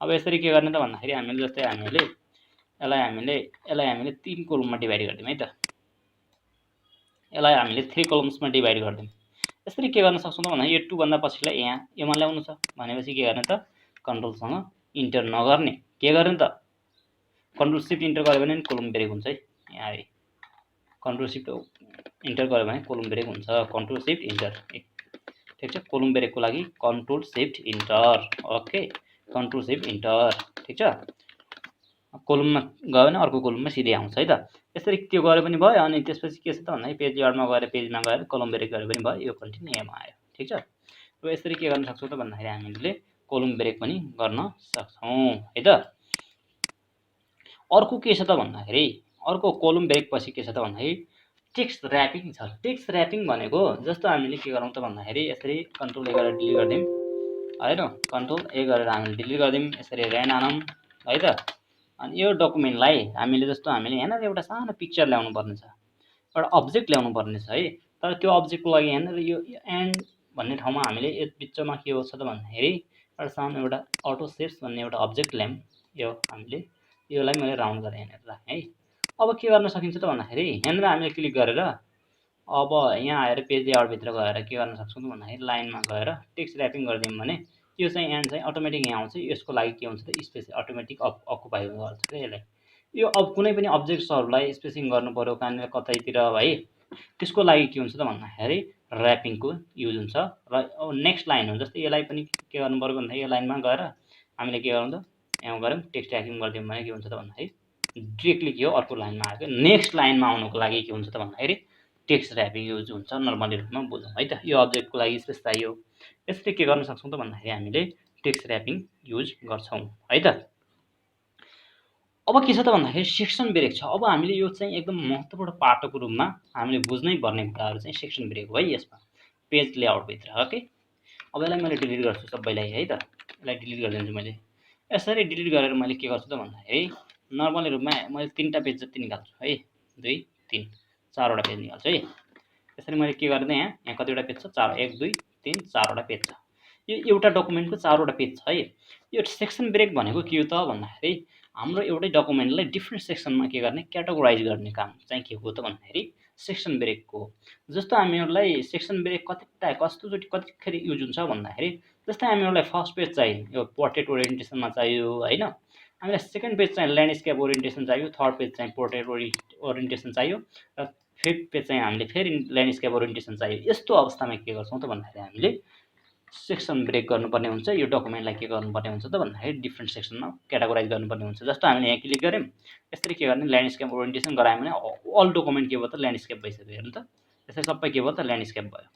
Speaker 1: अब यसरी के गर्ने त भन्दाखेरि हामीले जस्तै यसलाई हामीले 3 कोलममा डिभाइड गरिदिउँ है त, यसलाई हामीले 3 कोलम्समा डिभाइड गरिदिउँ। यसरी के गर्न सक्छौँ त भन्दा यो 2 भन्दा पछिलाई यहाँ योमा ल्याउनु छ भनेपछि के गर्ने त, कन्ट्रोलसँग इन्टर नगर्ने के गर्ने त, कन्ट्रोल सिफ्ट इन्टर गर्यो भने कोलम ब्रेक हुन्छ है। यहाँ है कन्ट्रोल सिफ्ट इन्टर गर्यो भने कोलम ब्रेक हुन्छ, कन्ट्रोल सिफ्ट इन्टर। ठिक छ। कोलम ब्रेकको लागि control shift enter. Okay, control shift enter. ठिक छ। कोलममा गयो भने अर्को कोलममा सिधै आउँछ है त। यसरी त्यो गरे पनि भयो अनि त्यसपछि के छ त भन्दाखेरि पेज लेआउटमा गएर पेजमा गएर कोलम ब्रेक गरे पनि भयो, यो कन्टेन्ट यहाँमा आयो। ठिक छ। अब यसरी के गर्न सक्छौँ त भन्दाखेरि हामीले कोलम ब्रेक पनि गर्न सक्छौँ है त। अर्को के छ त भन्दाखेरि अर्को कोलम ब्रेक पछि के छ त भन्दाखेरि टेक्स्ट र्यापिङ छ। टेक्स्ट र्यापिङ भनेको जस्तो हामीले के गरौँ त भन्दाखेरि यसरी कन्ट्रोल ए गरेर डिलिट गरिदिउँ हैन, कन्ट्रोल ए गरेर हामीले डिलिट गरिदिउँ, यसरी र्यान आनौँ है त। अनि यो डकुमेन्टलाई हामीले जस्तो हामीले यहाँनिर एउटा सानो पिक्चर ल्याउनु पर्ने छ, एउटा अब्जेक्ट ल्याउनु पर्ने छ है। तर त्यो अब्जेक्टको लागि यहाँनिर यो एन्ड भन्ने ठाउँमा हामीले यो बिचमा के हो त भन्दाखेरि एउटा सानो एउटा अटो सेप्स भन्ने एउटा अब्जेक्ट ल्याउँ। यो हामीले योलाई मैले राउन्ड गरेँ यहाँनिर राखेँ है। अब के गर्न सकिन्छ त भन्दाखेरि यहाँनिर हामीले क्लिक गरेर अब यहाँ आएर पेज लेआउटभित्र गएर के गर्न सक्छौँ त भन्दाखेरि लाइनमा गएर टेक्स्ट र्यापिङ गरिदियौँ भने यो चाहिँ एन्ड चाहिँ अटोमेटिक यहाँ आउँछ। यसको लागि के हुन्छ त स्पेस अटोमेटिक अकुपाई गर्छ क्या यसलाई। यो अब कुनै पनि अब्जेक्ट्सहरूलाई स्पेसिङ गर्नु पऱ्यो कहाँनिर कतैतिर है, त्यसको लागि के हुन्छ त भन्दाखेरि र्यापिङको युज हुन्छ। र नेक्स्ट लाइन हो जस्तै यसलाई पनि के गर्नु पऱ्यो भन्दाखेरि यो लाइनमा गएर हामीले के गरौँ त यहाँ गऱ्यौँ टेक्स्ट र्यापिङ गरिदियौँ भने के हुन्छ त भन्दाखेरि डिरेक्टली के हो अर्को लाइनमा आयो। नेक्स्ट लाइनमा आउनुको लागि के हुन्छ त भन्दाखेरि टेक्स्ट र्यापिङ युज हुन्छ नर्मली रूपमा बुझौँ है त। यो अब्जेक्टको लागि स्पेस चाहियो, यसरी के गर्न सक्छौँ त भन्दाखेरि हामीले टेक्स्ट र्यापिङ युज गर्छौँ है त। अब के छ त भन्दाखेरि सेक्सन ब्रेक छ। अब हामीले यो चाहिँ एकदम महत्त्वपूर्ण पाटोको रूपमा हामीले बुझ्नै पर्ने कुराहरू चाहिँ सेक्सन ब्रेक हो है यसमा पेज लेआउटभित्र। ओके, अब यसलाई मैले डिलिट गर्छु सबैलाई है त, यसलाई डिलिट गरिदिन्छु मैले। यसरी डिलिट गरेर मैले के गर्छु त भन्दाखेरि नर्मली रूपमा मैले 3टा पेज जति निकाल्छु है, 2 3 4वटा पेज निकाल्छु है। यसरी मैले के गर्दै यहाँ कतिवटा पेज छ 4, 1 2 3 4वटा पेज छ। यो एउटा डकुमेन्टको 4वटा पेज छ है। यो सेक्सन ब्रेक भनेको के हो त भन्दाखेरि हाम्रो एउटै डकुमेन्टलाई डिफ्रेन्ट सेक्सनमा के गर्ने क्याटेगोराइज गर्ने काम चाहिँ के हो त भन्दाखेरि सेक्सन ब्रेकको। जस्तो हामीहरूलाई सेक्सन ब्रेक कस्तोचोटि कतिखेर युज हुन्छ भन्दाखेरि जस्तै हामीहरूलाई फर्स्ट पेज चाहियो यो पोर्ट्रेट ओरिएन्टेसनमा चाहियो हैन, हामीलाई सेकेन्ड पेज चाहिँ ल्यान्डस्केप ओरिएन्टेसन चाहियो, थर्ड पेज चाहिँ पोर्ट्रेट ओरिएन्टेसन चाहियो र फिफ्थ पेज चाहिँ हामीले फेरि ल्यान्डस्केप ओरिएन्टेसन चाहियो। यस्तो अवस्थामा के गर्छौँ त भन्दाखेरि हामीले सेक्सन ब्रेक गर्नुपर्ने हुन्छ। यो डकुमेन्टलाई के गर्नुपर्ने हुन्छ त भन्दाखेरि डिफ्रेन्ट सेक्सनमा क्याटेगोराइज गर्नुपर्ने हुन्छ। जस्तो हामीले यहाँ क्लिक गऱ्यौँ यसरी के गर्ने ल्यान्डस्केप ओरिएन्टेसन गरायौँ भने अल डकुमेन्ट के भयो त ल्यान्डस्केप भइसक्यो। हेर्नु त यसरी सबै के भयो त ल्यान्डस्केप भयो।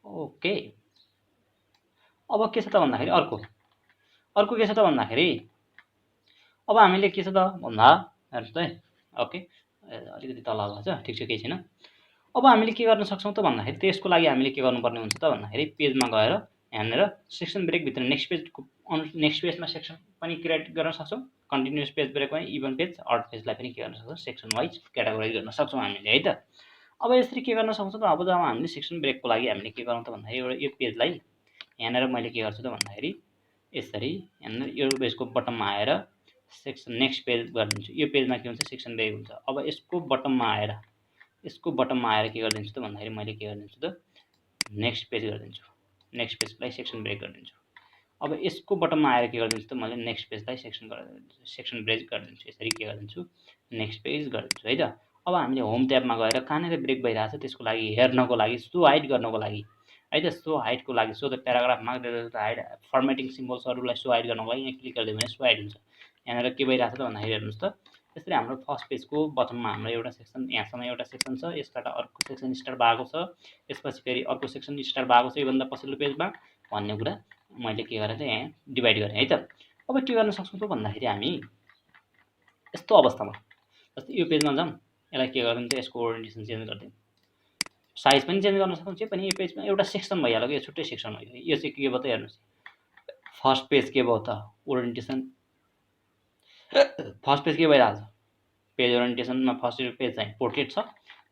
Speaker 1: ओके, अब के छ त भन्दाखेरि अर्को के छ त भन्दाखेरि अब हामीले के छ त भन्दा हेर्नुहोस् त है। ओके, अलिकति तल भएको छ, ठिक छ केही छैन। अब हामीले के गर्न सक्छौँ त भन्दाखेरि त्यसको लागि हामीले के गर्नुपर्ने हुन्छ त भन्दाखेरि पेजमा गएर यहाँनिर सेक्सन ब्रेकभित्र नेक्स्ट पेजमा सेक्सन पनि क्रिएट गर्न सक्छौँ, कन्टिन्युस पेज ब्रेक पनि इभन पेज अर्ड पेजलाई पनि के गर्न सक्छौँ सेक्सन वाइज क्याटेगोराइज गर्न सक्छौँ हामीले है त। अब यसरी के गर्न सक्छौँ त अब जब हामीले सेक्सन ब्रेकको लागि हामीले के गरौँ त भन्दाखेरि एउटा यो पेजलाई यहाँनिर मैले के गर्छु त भन्दाखेरि यसरी यहाँनिर यो पेजको बटममा आएर सेक्सन नेक्स्ट पेज गरिदिन्छु। यो पेजमा के हुन्छ सेक्सन ब्रेक हुन्छ। अब यसको बटममा आएर के गरिदिन्छु त भन्दाखेरि मैले के गरिदिन्छु त नेक्स्ट पेज गरिदिन्छु, नेक्स्ट पेजलाई सेक्सन ब्रेक गरिदिन्छु। अब यसको बटममा आएर के गरिदिन्छु त मैले नेक्स्ट पेजलाई सेक्सन ब्रेक गरिदिन्छु। यसरी के गरिदिन्छु नेक्स्ट पेज गरिदिन्छु है त। अब हामीले होम ट्याबमा गएर कहाँनिर ब्रेक भइरहेछ त्यसको लागि हेर्नको लागि सो हाइड गर्नको लागि है त, सो हाइडको लागि so the paragraph mark the hide formatting सिम्बल्सहरूलाई सो हाइड गर्नको लागि यहाँ क्लिक गरिदियो भने सो हाइड हुन्छ। यहाँनिर के भइरहेछ त भन्दाखेरि हेर्नुहोस् त यसरी हाम्रो फर्स्ट पेजको बटममा हाम्रो एउटा सेक्सन यहाँसम्म एउटा सेक्सन छ, यसबाट अर्को सेक्सन स्टार्ट भएको छ, त्यसपछि फेरि अर्को सेक्सन स्टार्ट भएको छ योभन्दा पछिल्लो पेजमा भन्ने कुरा मैले के गरेँ त यहाँ डिभाइड गरेँ है त। अब के गर्न सक्छौँ त भन्दाखेरि हामी यस्तो अवस्थामा जस्तै यो पेजमा जाउँ, यसलाई के गरिदिउँ त यसको ओरिएन्टेसन चेन्ज गरिदिउँ, साइज पनि चेन्ज गर्न सक्छौँ। जे पनि यो पेजमा एउटा सेक्सन भइहाल्यो कि यो छुट्टै सेक्सन हो। यो चाहिँ के भयो त हेर्नुहोस्, फर्स्ट पेज के भयो त ओरिएन्टेसन, फर्स्ट पेज के भइरहेको छ पेज ओरिएन्टेसनमा फर्स्ट पेज चाहिँ पोर्ट्रेट छ,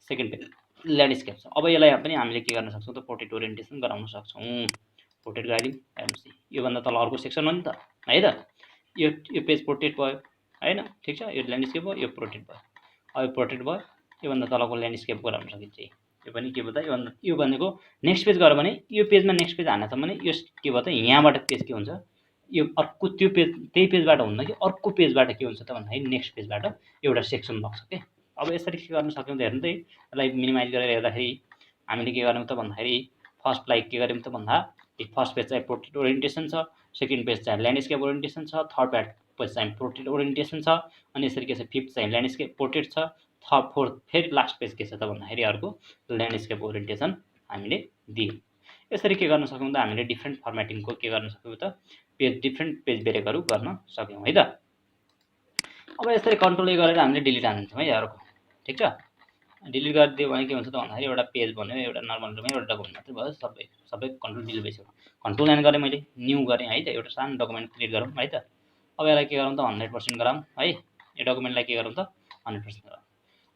Speaker 1: सेकेन्ड पेज ल्यान्डस्केप छ। अब यसलाई पनि हामीले के गर्न सक्छौँ त पोर्ट्रेट ओरिएन्टेसन गराउन सक्छौँ। पोर्ट्रेट गराइदिउँ, हेर्नुहोस् योभन्दा तल अर्को सेक्सन हो नि त है त, यो पेज पोर्ट्रेट भयो हैन, ठिक छ। यो ल्यान्डस्केप भयो, यो पोर्ट्रेट भयो। अब यो पोर्ट्रेट भयो, योभन्दा तलको ल्यान्डस्केप गराउन सकिन्छ। यो पनि के भयो त यो भनेको नेक्स्ट पेज गऱ्यो भने यो पेजमा नेक्स्ट पेज हान्न छ भने यो के भयो त यहाँबाट पेज के हुन्छ, यो अर्को त्यो पेज त्यही पेजबाट हुन्न कि अर्को पेजबाट के हुन्छ त भन्दाखेरि नेक्स्ट पेजबाट एउटा सेक्सन बग्छ के। अब यसरी के गर्न सक्यौँ त हेर्नु त, यसलाई मिनिमाइज गरेर हेर्दाखेरि हामीले के गर्यौँ त भन्दाखेरि फर्स्टलाई के गर्यौँ त भन्दा फर्स्ट पेज चाहिँ पोर्ट्रेट ओरिएन्टेसन छ, सेकेन्ड पेज चाहिँ ल्यान्डस्केप ओरिएन्टेसन छ, थर्ड पेज चाहिँ पोर्ट्रेट ओरिएन्टेसन छ, अनि यसरी के छ फिफ्थ चाहिँ ल्यान्डस्केप पोर्ट्रेट छ, थर्ड फोर्थ फेरि लास्ट पेज के छ त भन्दाखेरि अर्को ल्यान्डस्केप ओरिएन्टेसन हामीले दियौँ। यसरी के गर्न सक्यौँ त हामीले डिफ्रेन्ट फर्मेटिङको के गर्न सक्यौँ त पेज डिफ्रेन्ट पेज ब्रेकहरू गर्न सक्यौँ है त। अब यसरी कन्ट्रोल ए गरेर हामीले डिलिट हानिदिन्छौँ है अर्को, ठिक छ। डिलिट गरिदियो भने के हुन्छ त भन्दाखेरि एउटा पेज बन्यो, एउटा नर्मल एउटा डकुमेन्ट मात्रै भयो, सबै कन्ट्रोल डिलिट भइसक्यो। कन्ट्रोल एन गरेँ मैले, न्यू गरेँ है त, एउटा सानो डकुमेन्ट क्रिएट गरौँ है त। अब यसलाई के गरौँ त 100% गराउँ है, यो डकुमेन्टलाई के गरौँ त 100% गरौँ।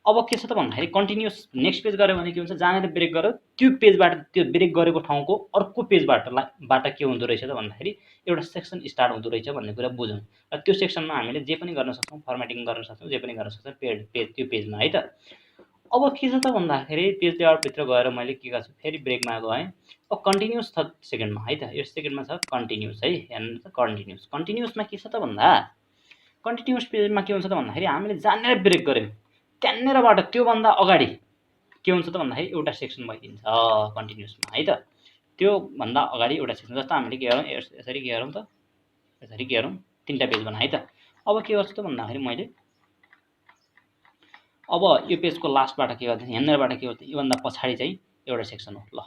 Speaker 1: अब के छ त भन्दाखेरि कन्टिन्युस नेक्स्ट पेज गऱ्यो भने के हुन्छ, जहाँनिर ब्रेक गर्यो त्यो पेजबाट त्यो ब्रेक गरेको ठाउँको अर्को पेजबाट के हुँदो रहेछ त भन्दाखेरि एउटा सेक्सन स्टार्ट हुँदो रहेछ भन्ने कुरा बुझौँ। र त्यो सेक्सनमा हामीले जे पनि गर्न सक्छौँ, फर्मेटिङ गर्न सक्छौँ, जे पनि गर्न सक्छौँ पेज त्यो पेजमा है त। अब के छ त भन्दाखेरि पेज लेआउटभित्र गएर मैले के गर्छु फेरि ब्रेकमा गएँ। अब कन्टिन्युस छ सेकेन्डमा है त, यो सेकेन्डमा छ कन्टिन्युस है, हेर्नु त कन्टिन्युसमा के छ त भन्दा कन्टिन्युस पेजमा के हुन्छ त भन्दाखेरि हामीले जहाँनिर ब्रेक गऱ्यौँ त्यहाँनिरबाट त्योभन्दा अगाडि के हुन्छ त भन्दाखेरि एउटा सेक्सन भइदिन्छ कन्टिन्युसमा है त। त्योभन्दा अगाडि एउटा सेक्सन, जस्तो हामीले के गरौँ यसरी के गरौँ त यसरी के गरौँ तिनवटा पेज बनाऊँ है त। अब के गर्छु त भन्दाखेरि मैले अब यो पेजको लास्टबाट के गर्दैछ यहाँनिरबाट के गर्छ योभन्दा पछाडि चाहिँ एउटा सेक्सन हो। ल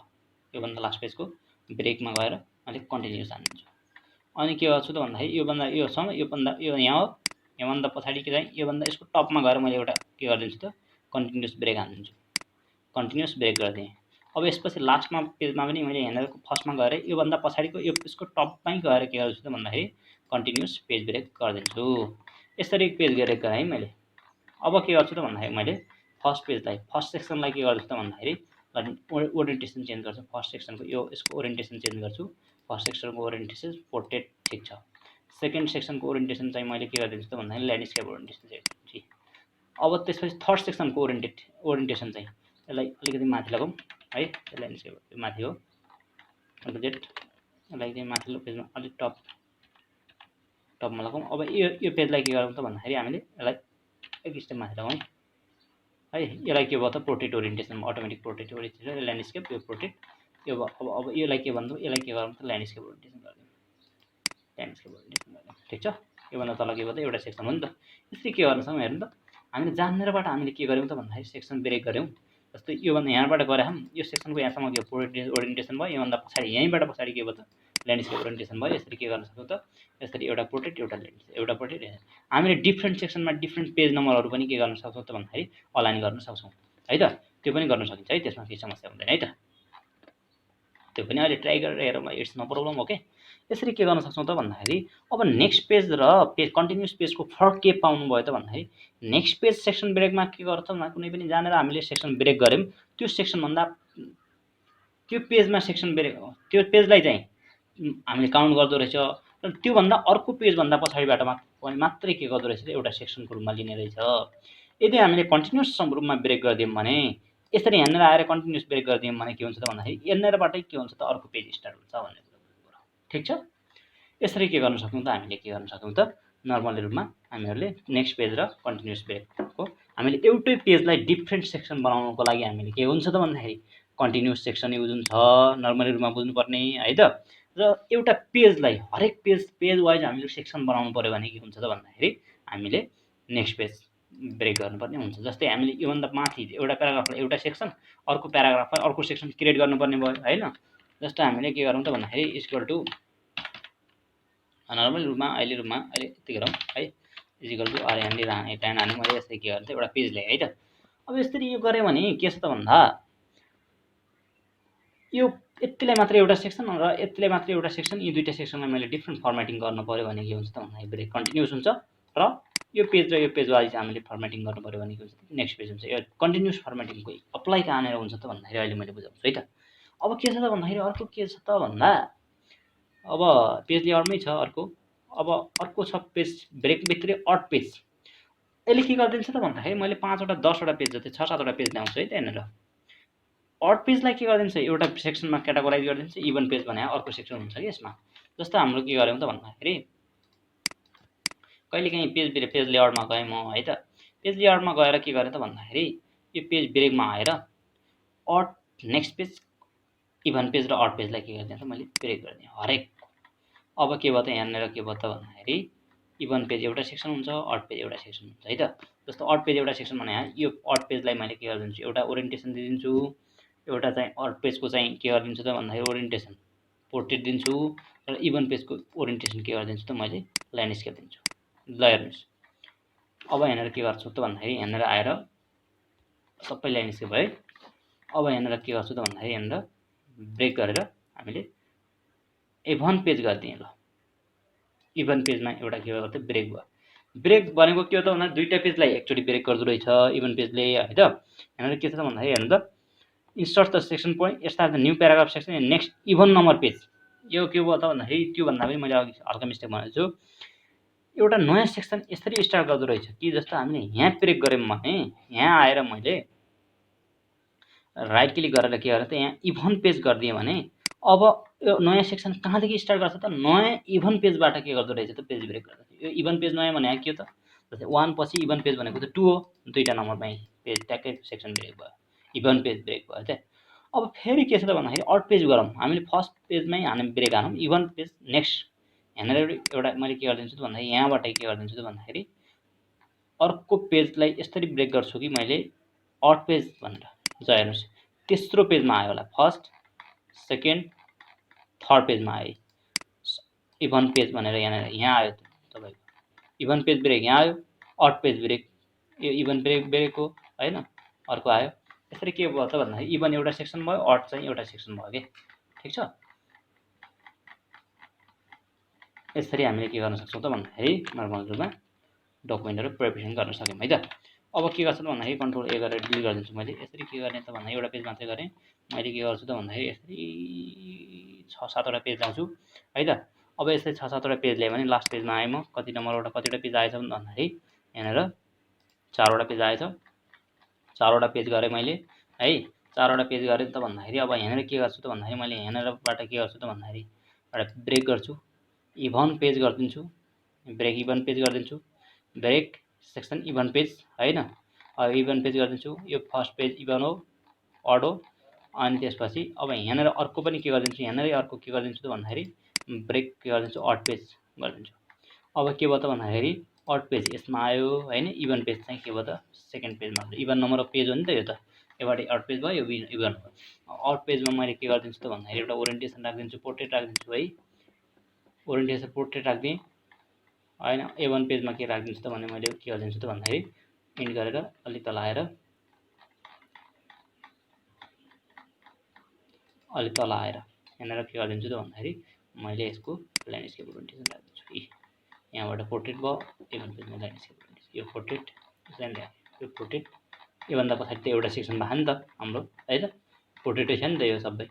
Speaker 1: योभन्दा लास्ट पेजको ब्रेकमा गएर मैले कन्टिन्युस हान्छु। अनि के गर्छु त भन्दाखेरि योभन्दा योसँग योभन्दा यो यहाँ हो, योभन्दा पछाडि के चाहिँ योभन्दा यसको टपमा गएर मैले एउटा के गरिदिन्छु त कन्टिन्युस ब्रेक हानिदिन्छु, कन्टिन्युस ब्रेक गरिदिएँ। अब यसपछि लास्टमा पेजमा पनि मैले यहाँनिरको फर्स्टमा गएर योभन्दा पछाडिको यो पेजको टपमै गएर के गर्छु त भन्दाखेरि कन्टिन्युस पेज ब्रेक गरिदिन्छु। यसरी पेज ब्रेक गरेँ मैले। अब के गर्छु त भन्दाखेरि मैले फर्स्ट पेजलाई फर्स्ट सेक्सनलाई के गर्छु त भन्दाखेरि ओरिएन्टेसन चेन्ज गर्छु। फर्स्ट सेक्सनको यसको ओरिएन्टेसन चेन्ज गर्छु। फर्स्ट सेक्सनको ओरिएन्टेसन पोर्ट्रेट ठिक छ। सेकेन्ड सेक्सनको ओरिएन्टेसन चाहिँ मैले के गरिदिन्छु त भन्दाखेरि ल्यान्डस्केप ओरिएन्टेसन चाहिँ। अब त्यसपछि थर्ड सेक्सनको ओरिएन्टेसन चाहिँ यसलाई अलिकति माथि लगाउँ है, ल्यान्डस्केप माथि हो जेट, यसलाई चाहिँ माथिल्लो पेजमा अलिक टपमा लगाउँ। अब यो पेजलाई के गरौँ त भन्दाखेरि हामीले यसलाई एक स्टेप माथि लगाउँ है। यसलाई के भयो त portrait orientation, automatic portrait orientation, landscape यो पोर्ट्रेट यो भयो। अब यसलाई के भन्नु, यसलाई के गरौँ त ल्यान्डस्केप ओरिएन्टेसन गरिदिउँ, ल्यान्डस्केप ओरिएन्टेसन गरिदिउँ ठिक छ। योभन्दा तल के भयो त एउटा सेक्सन हो नि त। यसरी के गर्न सक्छौँ हेर्नु त, हामीले जहाँनिरबाट हामीले के गर्यौँ त भन्दाखेरि सेक्सन ब्रेक गऱ्यौँ। जस्तै योभन्दा यहाँबाट गएर यो सेक्सनको यहाँसम्म के पोर्ट्रेट ओरिएन्टेसन भयो, योभन्दा पछाडि यहीँबाट पछाडि के भयो त ल्यान्डस्केप ओरिएन्टेसन भयो। यसरी के गर्न सक्छौँ त यसरी एउटा पोर्ट्रेट एउटा ल्यान्डस्केप एउटा पोर्ट्रेट। हामीले डिफ्रेन्ट सेक्सनमा डिफ्रेन्ट पेज नम्बरहरू पनि के गर्न सक्छौँ त भन्दाखेरि अलाइन गर्न सक्छौँ है त। त्यो पनि गर्न सकिन्छ है, त्यसमा केही समस्या हुँदैन है त। त्यो पनि अहिले ट्राई गरेर हेरौँ, इट्स नो प्रब्लम हो के। यसरी के गर्न सक्छौँ त भन्दाखेरि अब नेक्स्ट पेज र कन्टिन्युस पेजको फरक के पाउनु भयो त भन्दाखेरि नेक्स्ट पेज सेक्सन ब्रेकमा के गर्छ भन्दा कुनै पनि जहाँनिर हामीले सेक्सन ब्रेक गऱ्यौँ त्यो सेक्सनभन्दा त्यो पेजमा सेक्सन ब्रेक त्यो पेजलाई चाहिँ हामीले काउन्ट गर्दो रहेछ र त्योभन्दा अर्को पेजभन्दा पछाडिबाट मात्रै के गर्दो रहेछ एउटा सेक्सनको रूपमा लिने रहेछ। यदि हामीले कन्टिन्युस रूपमा ब्रेक गरिदियौँ भने यसरी यहाँनिर आएर कन्टिन्युस ब्रेक गरिदियौँ भने के हुन्छ त भन्दाखेरि यहाँनिरबाटै के हुन्छ त अर्को पेज स्टार्ट हुन्छ भन्ने कुरा ठिक छ। यसरी के गर्न सक्छौँ त हामीले के गर्न सक्छौँ त नर्मली रूपमा हामीहरूले नेक्स्ट पेज र कन्टिन्युस ब्रेकको हामीले एउटै पेजलाई डिफ्रेन्ट सेक्सन बनाउनको लागि हामीले के हुन्छ त भन्दाखेरि कन्टिन्युस सेक्सन युज हुन्छ, नर्मली रूपमा बुझ्नुपर्ने है त। र एउटा पेजलाई हरेक पेज वाइज हामीले सेक्सन बनाउनु पऱ्यो भने के हुन्छ त भन्दाखेरि हामीले नेक्स्ट पेज ब्रेक गर्नुपर्ने हुन्छ। जस्तै हामीले योभन्दा माथि एउटा प्याराग्राफलाई एउटा सेक्सन, अर्को प्याराग्राफलाई अर्को सेक्सन क्रिएट गर्नुपर्ने भयो होइन। जस्तो हामीले के गरौँ त भन्दाखेरि इक्वल टु नर्मल रूपमा अहिले यति गरौँ है, इजिकल टु यहाँनिर लाइन हाने मैले यसरी के गर्छु एउटा पेज ल्याएँ है त। अब यसरी यो गरेँ भने के छ त भन्दा यो यतिलाई मात्र एउटा सेक्सन र यतिलाई मात्र एउटा सेक्सन, यी दुईटा सेक्सनलाई मैले डिफ्रेन्ट फर्मेटिङ गर्नु पर्यो भने के हुन्छ त भन्दाखेरि ब्रेक कन्टिन्युस हुन्छ र यो पेज र यो पेज वाइज हामीले फर्मेटिङ गर्नु पर्यो भने के हुन्छ नेक्स्ट पेज हुन्छ। यो कन्टिन्युस फर्मेटिङको अप्लाई कहाँनिर हुन्छ त भन्दाखेरि अहिले मैले बुझाउँछु है त। अब के छ त भन्दाखेरि अर्को के छ त भन्दा अब पेज लेआउटमै छ अर्को। अब अर्को छ पेज ब्रेकभित्रै अड पेज। यसले के गरिदिन्छ त भन्दाखेरि मैले 5 वटा 10 वटा पेज जति 6-7 वटा पेज ल्याउँछु है त यहाँनिर। अड पेजलाई के गरिदिन्छ एउटा सेक्सनमा क्याटेगोराइज गरिदिन्छ, इभन पेज भने अर्को सेक्सन हुन्छ कि यसमा। जस्तो हाम्रो के गर्यौँ त भन्दाखेरि कहिलेकाहीँ पेज लेआउटमा गएँ म है त। पेज लेआउटमा गएर के गरेँ त भन्दाखेरि यो पेज ब्रेकमा आएर odd next page even page र अड पेजलाई के गरिदिएँ त मैले ब्रेक गरिदिएँ हरेक। अब के भयो त यहाँनिर के भयो त भन्दाखेरि इभन पेज एउटा सेक्सन हुन्छ, अड पेज एउटा सेक्सन हुन्छ है त। जस्तो अड पेज एउटा सेक्सन भने यो अड पेजलाई मैले के गरिदिन्छु एउटा ओरिएन्टेसन दिइदिन्छु, एउटा चाहिँ अड पेजको चाहिँ के गरिदिन्छु त भन्दाखेरि ओरिएन्टेसन पोर्ट्रेट दिन्छु र इभन पेजको ओरिएन्टेसन के गरिदिन्छु त मैले ल्यान्डस्केप दिन्छु। ल हेर्नुहोस् अब यहाँनिर के गर्छु त भन्दाखेरि यहाँनिर आएर सबै ल्यान्डस्केप है। अब यहाँनिर के गर्छु त भन्दाखेरि यहाँनिर ब्रेक गरेर हामीले इभन पेज गरिदिएँ। ल इभन पेजमा एउटा के भयो त ब्रेक भयो। ब्रेक भनेको के हो त भन्दा दुईटा पेजलाई एकचोटि ब्रेक गर्दो रहेछ इभन पेजले है त। यहाँनिर के छ त भन्दाखेरि हेर्नु त insert the section point start the new paragraph section and next even number page. यो के भयो त भन्दाखेरि त्यो भन्दा पनि मैले अघि हल्का मिस्टेक भनेको छु। एउटा नयाँ सेक्सन यसरी स्टार्ट गर्दो रहेछ कि जस्तो हामीले यहाँ ब्रेक गऱ्यौँ भने यहाँ आएर मैले राइट क्लिक गरेर के गरेँ त यहाँ इभन पेज गरिदिएँ भने अब यो नयाँ सेक्सन कहाँदेखि स्टार्ट गर्छ त नयाँ इभन पेजबाट के गर्दो रहेछ त पेज ब्रेक गर्छ। यो इभन पेज नयाँ भने के हो त जस्तै 1 पछि इभन पेज भनेको त 2 हो, दुईटा नम्बरमै पेज ट्याक्कै सेक्सन ब्रेक भयो, इभन पेज ब्रेक भयो त। अब फेरि के छ त भन्दाखेरि अड पेज गरौँ हामीले फर्स्ट पेजमै हामी ब्रेक हानौँ इभन पेज नेक्स्ट यहाँनिर एउटा मैले के गरिदिन्छु त भन्दाखेरि यहाँबाट के गरिदिन्छु त भन्दाखेरि अर्को पेजलाई यसरी ब्रेक गर्छु कि मैले अड पेज भनेर जो हेर्नुहोस् तेस्रो पेजमा आयो होला, फर्स्ट सेकेन्ड थर्ड पेजमा आयो इभन पेज भनेर यहाँ आयो तपाईँको इभन पेज ब्रेक यहाँ आयो, अड पेज ब्रेक यो इभन ब्रेक हो होइन अर्को आयो। यसरी के भयो त भन्दाखेरि इभन एउटा सेक्सन भयो, अड चाहिँ एउटा सेक्सन भयो कि ठिक छ। यसरी हामीले के गर्न सक्छौँ त भन्दाखेरि नर्मल रूपमा डकुमेन्टहरू प्रिपरेसन गर्न सक्यौँ है त। अब के गर्छु त भन्दाखेरि कन्ट्रोल ए गरेर डिलिट गरिदिन्छु मैले। यसरी के गर्ने त भन्दाखेरि एउटा पेज मात्रै गरेँ मैले के गर्छु त भन्दाखेरि यसरी 6-7 वटा पेज ल्याउँछु है त। अब यसरी 6-7 वटा पेज ल्याएँ भने लास्ट पेजमा आएँ म कति नम्बरबाट कतिवटा पेज आएछ भन्दाखेरि यहाँनिर 4 वटा पेज आएछ। 4 वटा पेज गरेँ मैले है, 4 वटा पेज गरेँ त भन्दाखेरि अब यहाँनिर के गर्छु त भन्दाखेरि मैले यहाँनिरबाट के गर्छु त भन्दाखेरि एउटा ब्रेक गर्छु इभन पेज गरिदिन्छु, ब्रेक इभन पेज गरिदिन्छु, ब्रेक सेक्सन इभन पेज होइन इभन पेज गरिदिन्छु। यो फर्स्ट पेज इभन हो अड हो अनि त्यसपछि अब यहाँनिर अर्को पनि के गरिदिन्छु यहाँनिर अर्को के गरिदिन्छु त भन्दाखेरि ब्रेक के गरिदिन्छु अड पेज गरिदिन्छु। अब के भयो त भन्दाखेरि अड पेज यसमा आयो होइन, इभन पेज चाहिँ के भयो त सेकेन्ड पेजमा इभन नम्बर अफ पेज हो नि त यो त, योबाट अड पेज भयो यो इभन भयो। अड पेजमा मैले के गरिदिन्छु त भन्दाखेरि एउटा ओरिएन्टेसन राखिदिन्छु पोर्ट्रेट राखिदिन्छु है, ओरिएन्टेसन पोर्ट्रेट राखिदिएँ होइन। इभन पेजमा के राखिदिन्छु त भने मैले के गरिदिन्छु त भन्दाखेरि प्रिन्ट गरेर अलिक तल आएर यहाँनिर के गरिदिन्छु त भन्दाखेरि मैले यसको ल्यान्डस्केप ओरिएन्टेसन राखिदिन्छु कि यहाँबाट पोर्ट्रेट भयो इभन पेजमा ल्यान्डस्केप ओरिएन्टेसन यो पोर्ट्रेट यो पोर्ट्रेट योभन्दा पछाडि त एउटा सेक्सन भयो नि त हाम्रो है त, पोर्ट्रेटै छ नि त यो सबै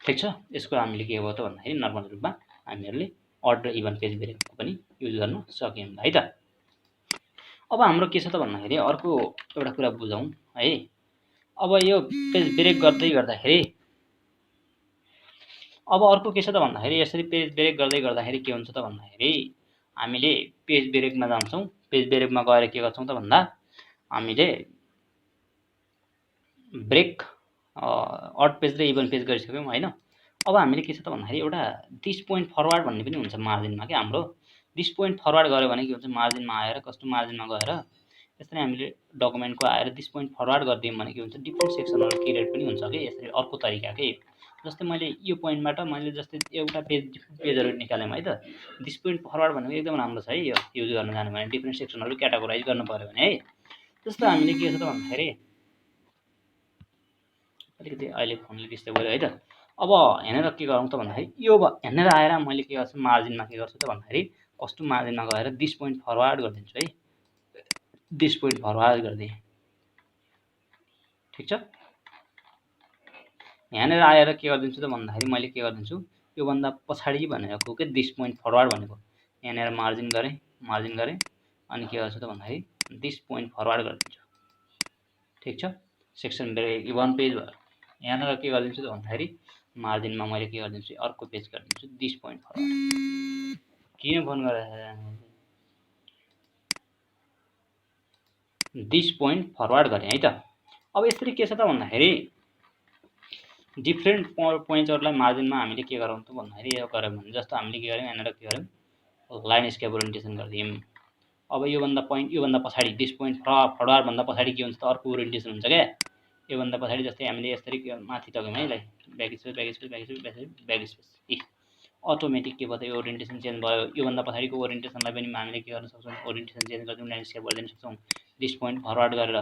Speaker 1: ठिक छ। यसको हामीले के भयो त भन्दाखेरि नर्मल रूपमा हामीहरूले अड र इभन पेज ब्रेकको पनि युज गर्न सक्यौँ है त। अब हाम्रो के छ त भन्दाखेरि अर्को एउटा कुरा बुझौँ है। अब यो पेज ब्रेक गर्दै गर्दाखेरि अब अर्को के छ त भन्दाखेरि यसरी पेज ब्रेक गर्दै गर्दाखेरि के हुन्छ त भन्दाखेरि हामीले पेज ब्रेकमा जान्छौँ। पेज ब्रेकमा गएर के गर्छौँ त भन्दा हामीले ब्रेक अड पेज र इभन पेज गरिसक्यौँ होइन। अब हामीले के छ त भन्दाखेरि एउटा दिस पोइन्ट फरवार्ड भन्ने पनि हुन्छ मार्जिनमा क्या हाम्रो। दिस पोइन्ट फरवार्ड गऱ्यो भने के हुन्छ मार्जिनमा आएर कस्तो मार्जिनमा गएर यसरी हामीले डकुमेन्टको आएर दिस पोइन्ट फरवार्ड गरिदियौँ भने के हुन्छ डिफ्रेन्ट सेक्सनहरू क्रिएट पनि हुन्छ कि यसरी अर्को तरिका के जस्तै मैले यो पोइन्टबाट मैले जस्तै एउटा पेजहरू निकालेँ है त। दिस पोइन्ट फरवर्ड भनेको एकदम राम्रो छ है, यो युज गर्न जानु भने डिफ्रेन्ट सेक्सनहरू क्याटेगोराइज गर्नु पऱ्यो भने है। जस्तो हामीले के छ त भन्दाखेरि अलिकति अहिले फोनले डिस्टर्ब गर्यो है त। अब हेरेर के गरौँ त भन्दाखेरि यो हेरेर आएर मैले के गर्छु मार्जिनमा के गर्छु त भन्दाखेरि कस्टम मार्जिनमा गएर दिस पोइन्ट फरवर्ड गरिदिन्छु है, दिस पोइन्ट फरवर्ड गरिदिएँ, ठिक छ। यहाँनिर आएर के गरिदिन्छु त भन्दाखेरि मैले के गरिदिन्छु योभन्दा पछाडि भनेको के दिस पोइन्ट फरवर्ड भनेको यहाँनिर मार्जिन गरेँ अनि के गर्छु त भन्दाखेरि दिस पोइन्ट फरवर्ड गरिदिन्छु, ठिक छ। सेक्सन ब्रेक 1 पेज भयो। यहाँनिर के गरिदिन्छु त भन्दाखेरि मार्जिनमा मैले के गरिदिन्छु अर्को पेज गरिदिन्छु दिस पोइन्ट फरवर्ड। किन फोन गरेर दिस पोइन्ट फरवर्ड गरेँ है त। अब यसरी के छ त भन्दाखेरि डिफ्रेन्ट पोइन्ट्सहरूलाई मार्जिनमा हामीले के गरौँ त भन्दाखेरि यो गऱ्यौँ भने जस्तो हामीले के गर्यौँ यहाँनिर के गर्यौँ लाइन स्केप ओरिएन्टेसन गरिदियौँ। अब योभन्दा पछाडि दिस पोइन्ट फरवर्ड भन्दा पछाडि के हुन्छ त अर्को ओरिएन्टेसन हुन्छ क्या। योभन्दा पछाडि जस्तै हामीले यसरी माथि टग्यौँ है, यसलाई ब्याक स्पेस अटोमेटिक के भयो यो ओरिएन्टेसन चेन्ज भयो। योभन्दा पछाडिको ओरिएन्टेसनलाई पनि हामीले के गर्न सक्छौँ ओरिएन्टेसन चेन्ज गरिदिउँ, ल्यान्डस्केप गरिदिन सक्छौँ दिस पोइन्ट फरवर्ड गरेर।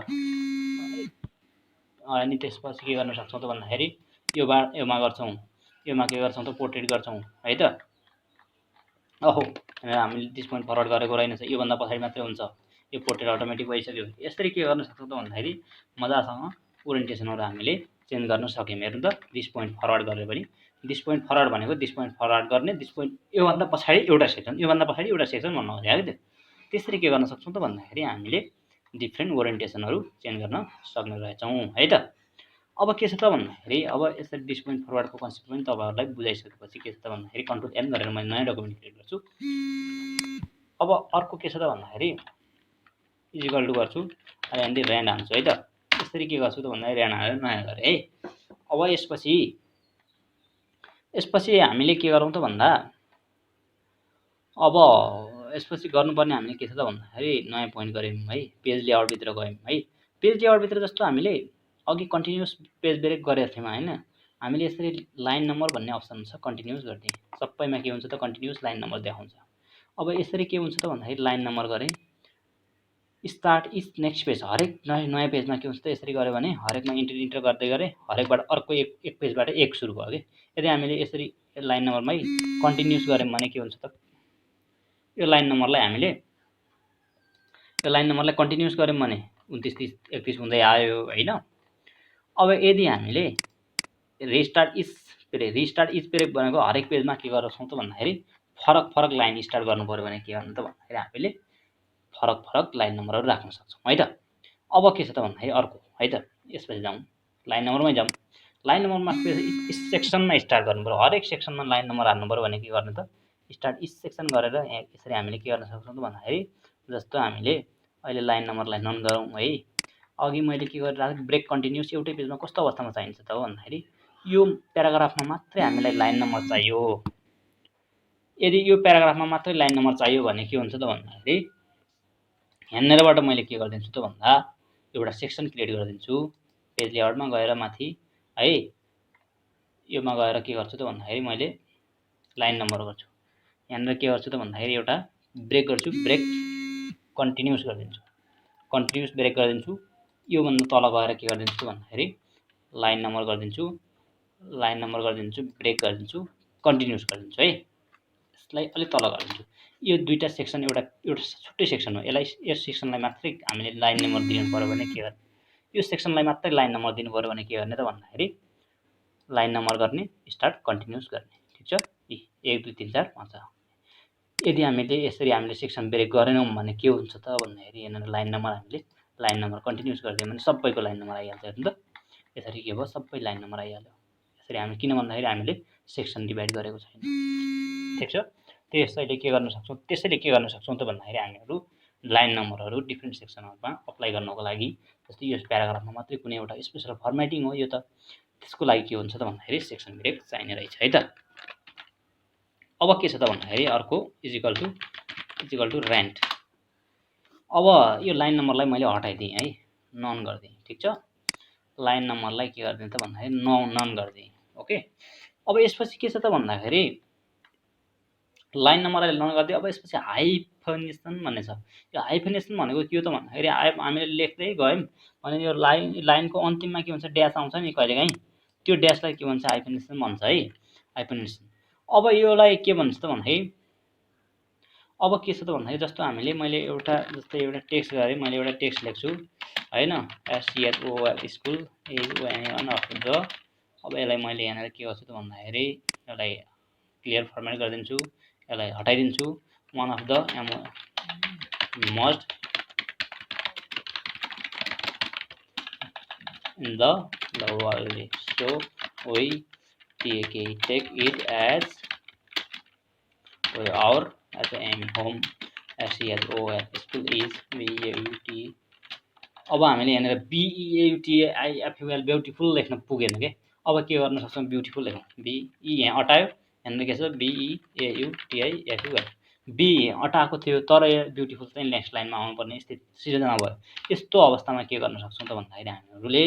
Speaker 1: अनि त्यसपछि के गर्न सक्छौँ त भन्दाखेरि योमा गर्छौँ, योमा के गर्छौँ त पोर्ट्रेट गर्छौँ है त। ओहो हामीले दिस पोइन्ट फरवर्ड गरेको रहेनछ, योभन्दा पछाडि मात्रै हुन्छ, यो पोर्ट्रेट अटोमेटिक भइसक्यो। यसरी के गर्न सक्छौँ त भन्दाखेरि मजासँग ओरिएन्टेसनहरू हामीले चेन्ज गर्न सक्यौँ। हेर्नु त दिस पोइन्ट फरवर्ड गरेर पनि दिस पोइन्ट फरवर्ड भनेको दिस पोइन्ट फरवर्ड गर्ने, दिस पोइन्ट योभन्दा पछाडि एउटा सेक्सन, योभन्दा पछाडि एउटा सेक्सन भन्नु खोजेँ है त। त्यसरी के गर्न सक्छौँ त भन्दाखेरि हामीले डिफ्रेन्ट ओरिएन्टेसनहरू चेन्ज गर्न सक्ने रहेछौँ है त। अब के छ त भन्दाखेरि अब यसरी डिस पोइन्ट फरवर्डको कन्सेप्ट पनि तपाईँहरूलाई बुझाइसकेपछि के छ त भन्दाखेरि कन्ट्रोल एम गरेर मैले नयाँ डकुमेन्ट क्रिएट गर्छु। अब अर्को के छ त भन्दाखेरि इजिकल टु गर्छु अनि यहाँनिर ऱ्यान्ड हाल्छु है त। यसरी के गर्छु त भन्दाखेरि ऱ्यान्ड हालेर नयाँ गरेँ है। अब यसपछि हामीले के गरौँ त भन्दा अब यसपछि गर्नुपर्ने हामीले के छ त भन्दाखेरि नयाँ पोइन्ट गऱ्यौँ है, पेज लेआउटभित्र गयौँ है। पेज लेआउटभित्र जस्तो हामीले अघि कन्टिन्युस पेज ब्रेक गरेको थियौँ होइन, हामीले यसरी लाइन नम्बर भन्ने अप्सन छ कन्टिन्युस गरिदिएँ। सबैमा के हुन्छ त कन्टिन्युस लाइन नम्बर देखाउँछ। अब यसरी के हुन्छ त भन्दाखेरि लाइन नम्बर गरेँ, स्टार्ट इज नेक्स्ट पेज, हरेक नयाँ पेजमा के हुन्छ त यसरी गऱ्यो भने हरेकमा इन्टर गर्दै गरेँ, हरेकबाट अर्को एक पेजबाट एक सुरु भयो कि। यदि हामीले यसरी लाइन नम्बरमै कन्टिन्युस गऱ्यौँ भने के हुन्छ त यो लाइन नम्बरलाई कन्टिन्युस गऱ्यौँ भने 29, 30, 31 हुँदै आयो होइन। अब यदि हामीले रिस्टार्ट इज ब्रेक भनेको हरेक पेजमा के गर्छौँ त भन्दाखेरि फरक लाइन स्टार्ट गर्नु पऱ्यो भने के गर्नु त भन्दाखेरि हामीले फरक लाइन नम्बरहरू राख्न सक्छौँ है त। अब के छ त भन्दाखेरि अर्को है त, यसपछि जाउँ लाइन नम्बरमै जाउँ। लाइन नम्बरमा सेक्सनमा स्टार्ट गर्नु पऱ्यो, हरेक सेक्सनमा लाइन नम्बर हाल्नु पऱ्यो भने के गर्नु त स्टार्ट इज सेक्सन गरेर यसरी हामीले के गर्न सक्छौँ त भन्दाखेरि जस्तो हामीले अहिले लाइन नम्बरलाई नन गरौँ है। अघि मैले के गरिरहेको ब्रेक कन्टिन्युस एउटै पेजमा कस्तो अवस्थामा चाहिन्छ त भन्दाखेरि यो प्याराग्राफमा मात्रै हामीलाई लाइन नम्बर चाहियो। यदि यो प्याराग्राफमा मात्रै लाइन नम्बर चाहियो भने के हुन्छ त भन्दाखेरि यहाँनिरबाट मैले के गरिदिन्छु त भन्दा एउटा सेक्सन क्रिएट गरिदिन्छु। पेज लेआउटमा गएर माथि है योमा गएर के गर्छु त भन्दाखेरि मैले लाइन नम्बर गर्छु। यहाँनिर के गर्छु त भन्दाखेरि एउटा ब्रेक गर्छु, ब्रेक कन्टिन्युस गरिदिन्छु, कन्टिन्युस ब्रेक गरिदिन्छु। योभन्दा तल गएर के गरिदिन्छु त भन्दाखेरि लाइन नम्बर गरिदिन्छु, ब्रेक गरिदिन्छु, कन्टिन्युस गरिदिन्छु है। यसलाई अलिक तल गरिदिन्छु। यो दुईवटा सेक्सन एउटा छुट्टै सेक्सन हो। यस सेक्सनलाई मात्रै हामीले लाइन नम्बर दिनु पऱ्यो भने के गर्ने, यो सेक्सनलाई मात्रै लाइन नम्बर दिनु पऱ्यो भने के गर्ने त भन्दाखेरि लाइन नम्बर गर्ने, स्टार्ट कन्टिन्युस गर्ने, ठिक छ। 1 2 3 4 5 6। यदि हामीले यसरी हामीले सेक्सन ब्रेक गरेनौँ भने के हुन्छ त भन्दाखेरि यहाँनिर लाइन नम्बर कन्टिन्युस गरिदियौँ भने सबैको लाइन नम्बर आइहाल्छ। हेर्नु त यसरी के भयो सबै लाइन नम्बर आइहाल्यो। यसरी हामी किन भन्दाखेरि हामीले सेक्सन डिभाइड गरेको छैन, ठिक छ। त्यसैले के गर्न सक्छौँ त भन्दाखेरि हामीहरू लाइन नम्बरहरू डिफ्रेन्ट सेक्सनहरूमा अप्लाई गर्नको लागि जस्तै यो प्याराग्राफमा मात्रै कुनै एउटा स्पेसल फर्मेटिङ हो यो त, त्यसको लागि के हुन्छ त भन्दाखेरि सेक्सन ब्रेक चाहिने रहेछ है त। अब के छ त भन्दाखेरि अर्को इजिकल टु ऱ्यान्ड। अब यो लाइन नम्बरलाई मैले हटाइदिएँ है, नन गरिदिएँ, ठिक छ। लाइन नम्बरलाई के गरिदिएँ त भन्दाखेरि नन गरिदिएँ। ओके। अब यसपछि के छ त भन्दाखेरि लाइन नम्बरलाई लर्न गरिदियो। अब यसपछि हाइफनेसन भन्ने छ। यो हाइफनेसन भनेको के हो त भन्दाखेरि हामीले लेख्दै गयौँ भने यो लाइनको अन्तिममा के हुन्छ ड्यास आउँछ नि कहिलेकाहीँ, त्यो ड्यासलाई के भन्छ हाइफनेसन भन्छ है, हाइफनेसन। अब योलाई के भन्छ त भन्दाखेरि अब के छ त भन्दाखेरि जस्तो हामीले मैले एउटा जस्तै एउटा टेक्स्ट गरेँ, मैले एउटा टेक्स्ट लेख्छु हैन, SCHOOL school is one of the. अब यसलाई मैले यहाँनिर के गर्छु त भन्दाखेरि यसलाई क्लियर फर्मेट गरिदिन्छु, यसलाई हटाइदिन्छु। One of the must in the world, so we take it as our as aim home SCHOOL school is BAUT। अब हामीले यहाँनिर BEAUTIFUL ब्युटिफुल लेख्न पुगेन के। अब के गर्न सक्छौँ ब्युटिफुल लेखौँ, BE यहाँ अटायो, यहाँनिर के छ BEAUTIFUL, बी अटाएको थियो तर ब्युटिफुल चाहिँ नेक्स्ट लाइनमा आउनुपर्ने स्थिति सिर्जना भयो। यस्तो अवस्थामा के गर्न सक्छौँ त भन्दाखेरि हामीहरूले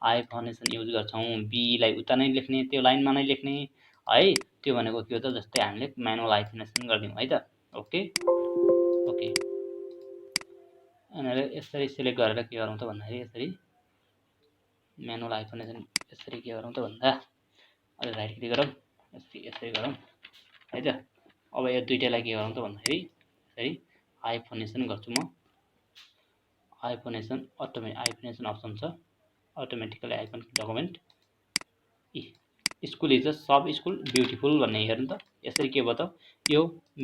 Speaker 1: हाइफनेसन युज गर्छौँ। बीलाई उता नै लेख्ने, त्यो लाइनमा नै लेख्ने है, त्यो भनेको के हो त जस्तै हामीले म्यानुअल हाइफनेसन गरिदिउँ है त। ओके ओके, यहाँनिर यसरी सिलेक्ट गरेर के गरौँ त भन्दाखेरि यसरी म्यानुअल हाइफनेसन यसरी के गरौँ त भन्दा अलि राइट क्लिक गरौँ, यसरी गरौँ है त। अब यो दुईटैलाई के गरौँ त भन्दाखेरि यसरी हाइफनेसन गर्छु म। हाइफनेसन हाइफनेसन अप्सन छ, automatically hyphen document school is a sub school beautiful भन्ने हेर्नु त। यसरी के भयो त यो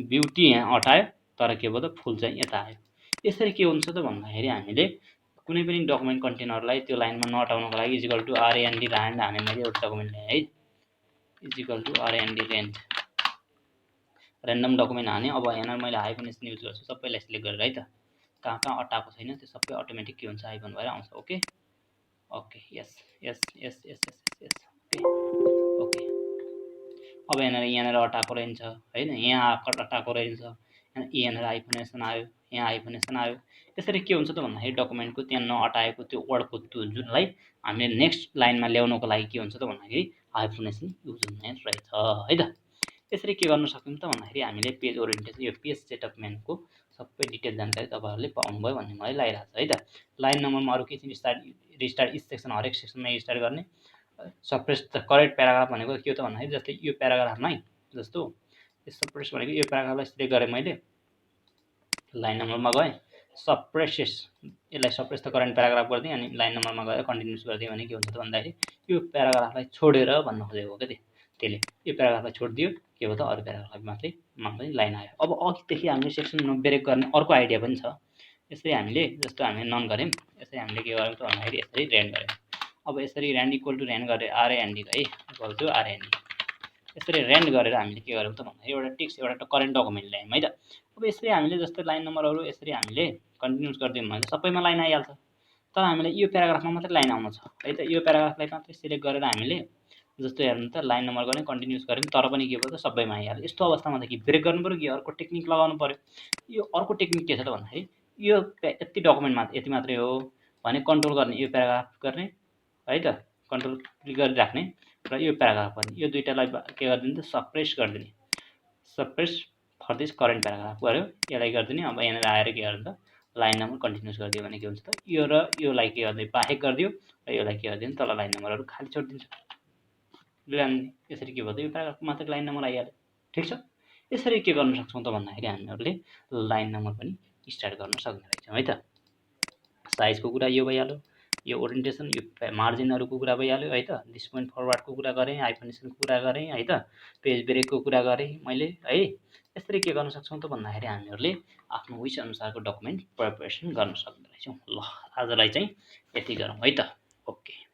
Speaker 1: ब्युटी यहाँ अटायो तर के भयो त फुल चाहिँ यता आयो। यसरी के हुन्छ त भन्दाखेरि हामीले कुनै पनि डकुमेन्ट कन्टेनरलाई त्यो लाइनमा नअटाउनको लागि इजिकल टु RAND ल्यान्ड हाने मैले एउटा डकुमेन्ट ल्याएँ है, इजिकल टु RAND ल्यान्ड ऱ्यान्डम डकुमेन्ट हाने। अब यहाँ मैले हाइफनेसन युज गर्छु सबैलाई सिलेक्ट गरेर है त, कहाँ कहाँ अटाएको छैन त्यो सबै अटोमेटिक के हुन्छ हाइफन भएर आउँछ। ओके ओके, यस यस यस यस यस यस ओके ओके। अब यहाँनिर अटाएको रहन्छ होइन, यहाँ अटाएको रहन्छ, यहाँनिर हाइफनेसन आयो, यहाँ हाइफनेसन आयो। यसरी के हुन्छ त भन्दाखेरि डकुमेन्टको त्यहाँ नअटाएको त्यो वर्डको त्यो जुनलाई हामीले नेक्स्ट लाइनमा ल्याउनको लागि के हुन्छ त भन्दाखेरि हाइफनेसन युज हुने रहेछ है त। यसरी के गर्न सकिन्छ त भन्दाखेरि हामीले पेज ओरिएन्टेसन यो पेज सेटअप मेनुको सबै डिटेल जानकारी तपाईँहरूले पाउनुभयो भन्ने मलाई लागिरहेको छ है त। लाइन नम्बरमा अरू के चाहिँ रिस्टार्ट इच सेक्सन हरेक सेक्सनमा रिस्टार्ट गर्ने। सप्रेस द करेक्ट प्याराग्राफ भनेको के हो त भन्दाखेरि जस्तै यो प्याराग्राफमै जस्तो यो सप्रेस भनेको यो प्याराग्राफलाई सिलेक्ट गरेँ मैले, लाइन नम्बरमा गएँ सप्रेसेस, यसलाई सप्रेस द करेन्ट प्याराग्राफ गरिदिएँ अनि लाइन नम्बरमा गएर कन्टिन्युस गरिदिएँ भने के हुन्छ त भन्दाखेरि यो प्याराग्राफलाई छोडेर भन्न खोजेको हो क्या त्यसले, यो प्याराग्राफलाई छोडिदियो के भयो त अरू प्याराग्राफलाई मात्रै पनि लाइन आयो। अब अघिदेखि हामीले सेक्सन ब्रेक गर्ने अर्को आइडिया पनि छ। यसरी हामीले जस्तो हामीले नन गऱ्यौँ, यसरी हामीले के गऱ्यौँ त भन्दाखेरि यसरी ऱ्यान्ड गऱ्यौँ। अब यसरी ऱ्यान्ड इक्वल टु ऱ्यान्ड गरेर RAND है इक्वल टु RAND यसरी ऱ्यान्ड गरेर हामीले के गऱ्यौँ त भन्दाखेरि एउटा टेक्स्ट एउटा करेन्ट डकुमेन्ट ल्यायौँ है त। अब यसरी हामीले जस्तै लाइन नम्बरहरू यसरी हामीले कन्टिन्युस गरिदियौँ भने सबैमा लाइन आइहाल्छ, तर हामीले यो प्याराग्राफमा मात्रै लाइन आउनु छ है त। यो प्याराग्राफलाई मात्रै सिलेक्ट गरेर हामीले जस्तो हेर्नु त लाइन नम्बर गर्ने कन्टिन्युस गऱ्यौँ तर पनि के भयो त सबैमा आइहाल्यो। यस्तो अवस्थामा त कि ब्रेक गर्नु पऱ्यो कि अर्को टेक्निक लगाउनु पऱ्यो। यो अर्को टेक्निक के छ त भन्दाखेरि यो यति डकुमेन्टमा यति मात्रै हो भने कन्ट्रोल गर्ने, यो प्याराग्राफ गर्ने है त, कन्ट्रोल क्लिक गरिराख्ने र यो प्याराग्राफ गर्ने, यो दुईटालाई के गरिदिने त सप्रेस गरिदिने, suppress for this current paragraph गऱ्यो यसलाई गरिदिने। अब यहाँनिर आएर के गर्नु त लाइन नम्बर कन्टिन्युस गरिदियो भने के हुन्छ त यो र योलाई के गरिदियो बाहेक गरिदियो र योलाई के गरिदियो तल लाइन नम्बरहरू खाली छोडिदिन्छ। यसरी के भयो त यो प्याराग्राफ मात्रै लाइन नम्बर आइहाल्यो। ठिक छ, यसरी के गर्न सक्छौँ त भन्दाखेरि हामीहरूले लाइन नम्बर पनि स्टार्ट गर्न सक्ने रहेछौँ है त। साइजको कुरा यो भइहाल्यो, यो ओरिएन्टेसन यो मार्जिनहरूको कुरा भइहाल्यो है त, दिस पोइन्ट फरवर्डको कुरा गरेँ, हाइफनेसनको कुरा गरेँ है त, पेज ब्रेकको कुरा गरेँ मैले है। यसरी के गर्न सक्छौँ त भन्दाखेरि हामीहरूले आफ्नो विस अनुसारको डकुमेन्ट प्रिपरेसन गर्न सक्ने रहेछौँ। ल आजलाई चाहिँ यति गरौँ है त। ओके।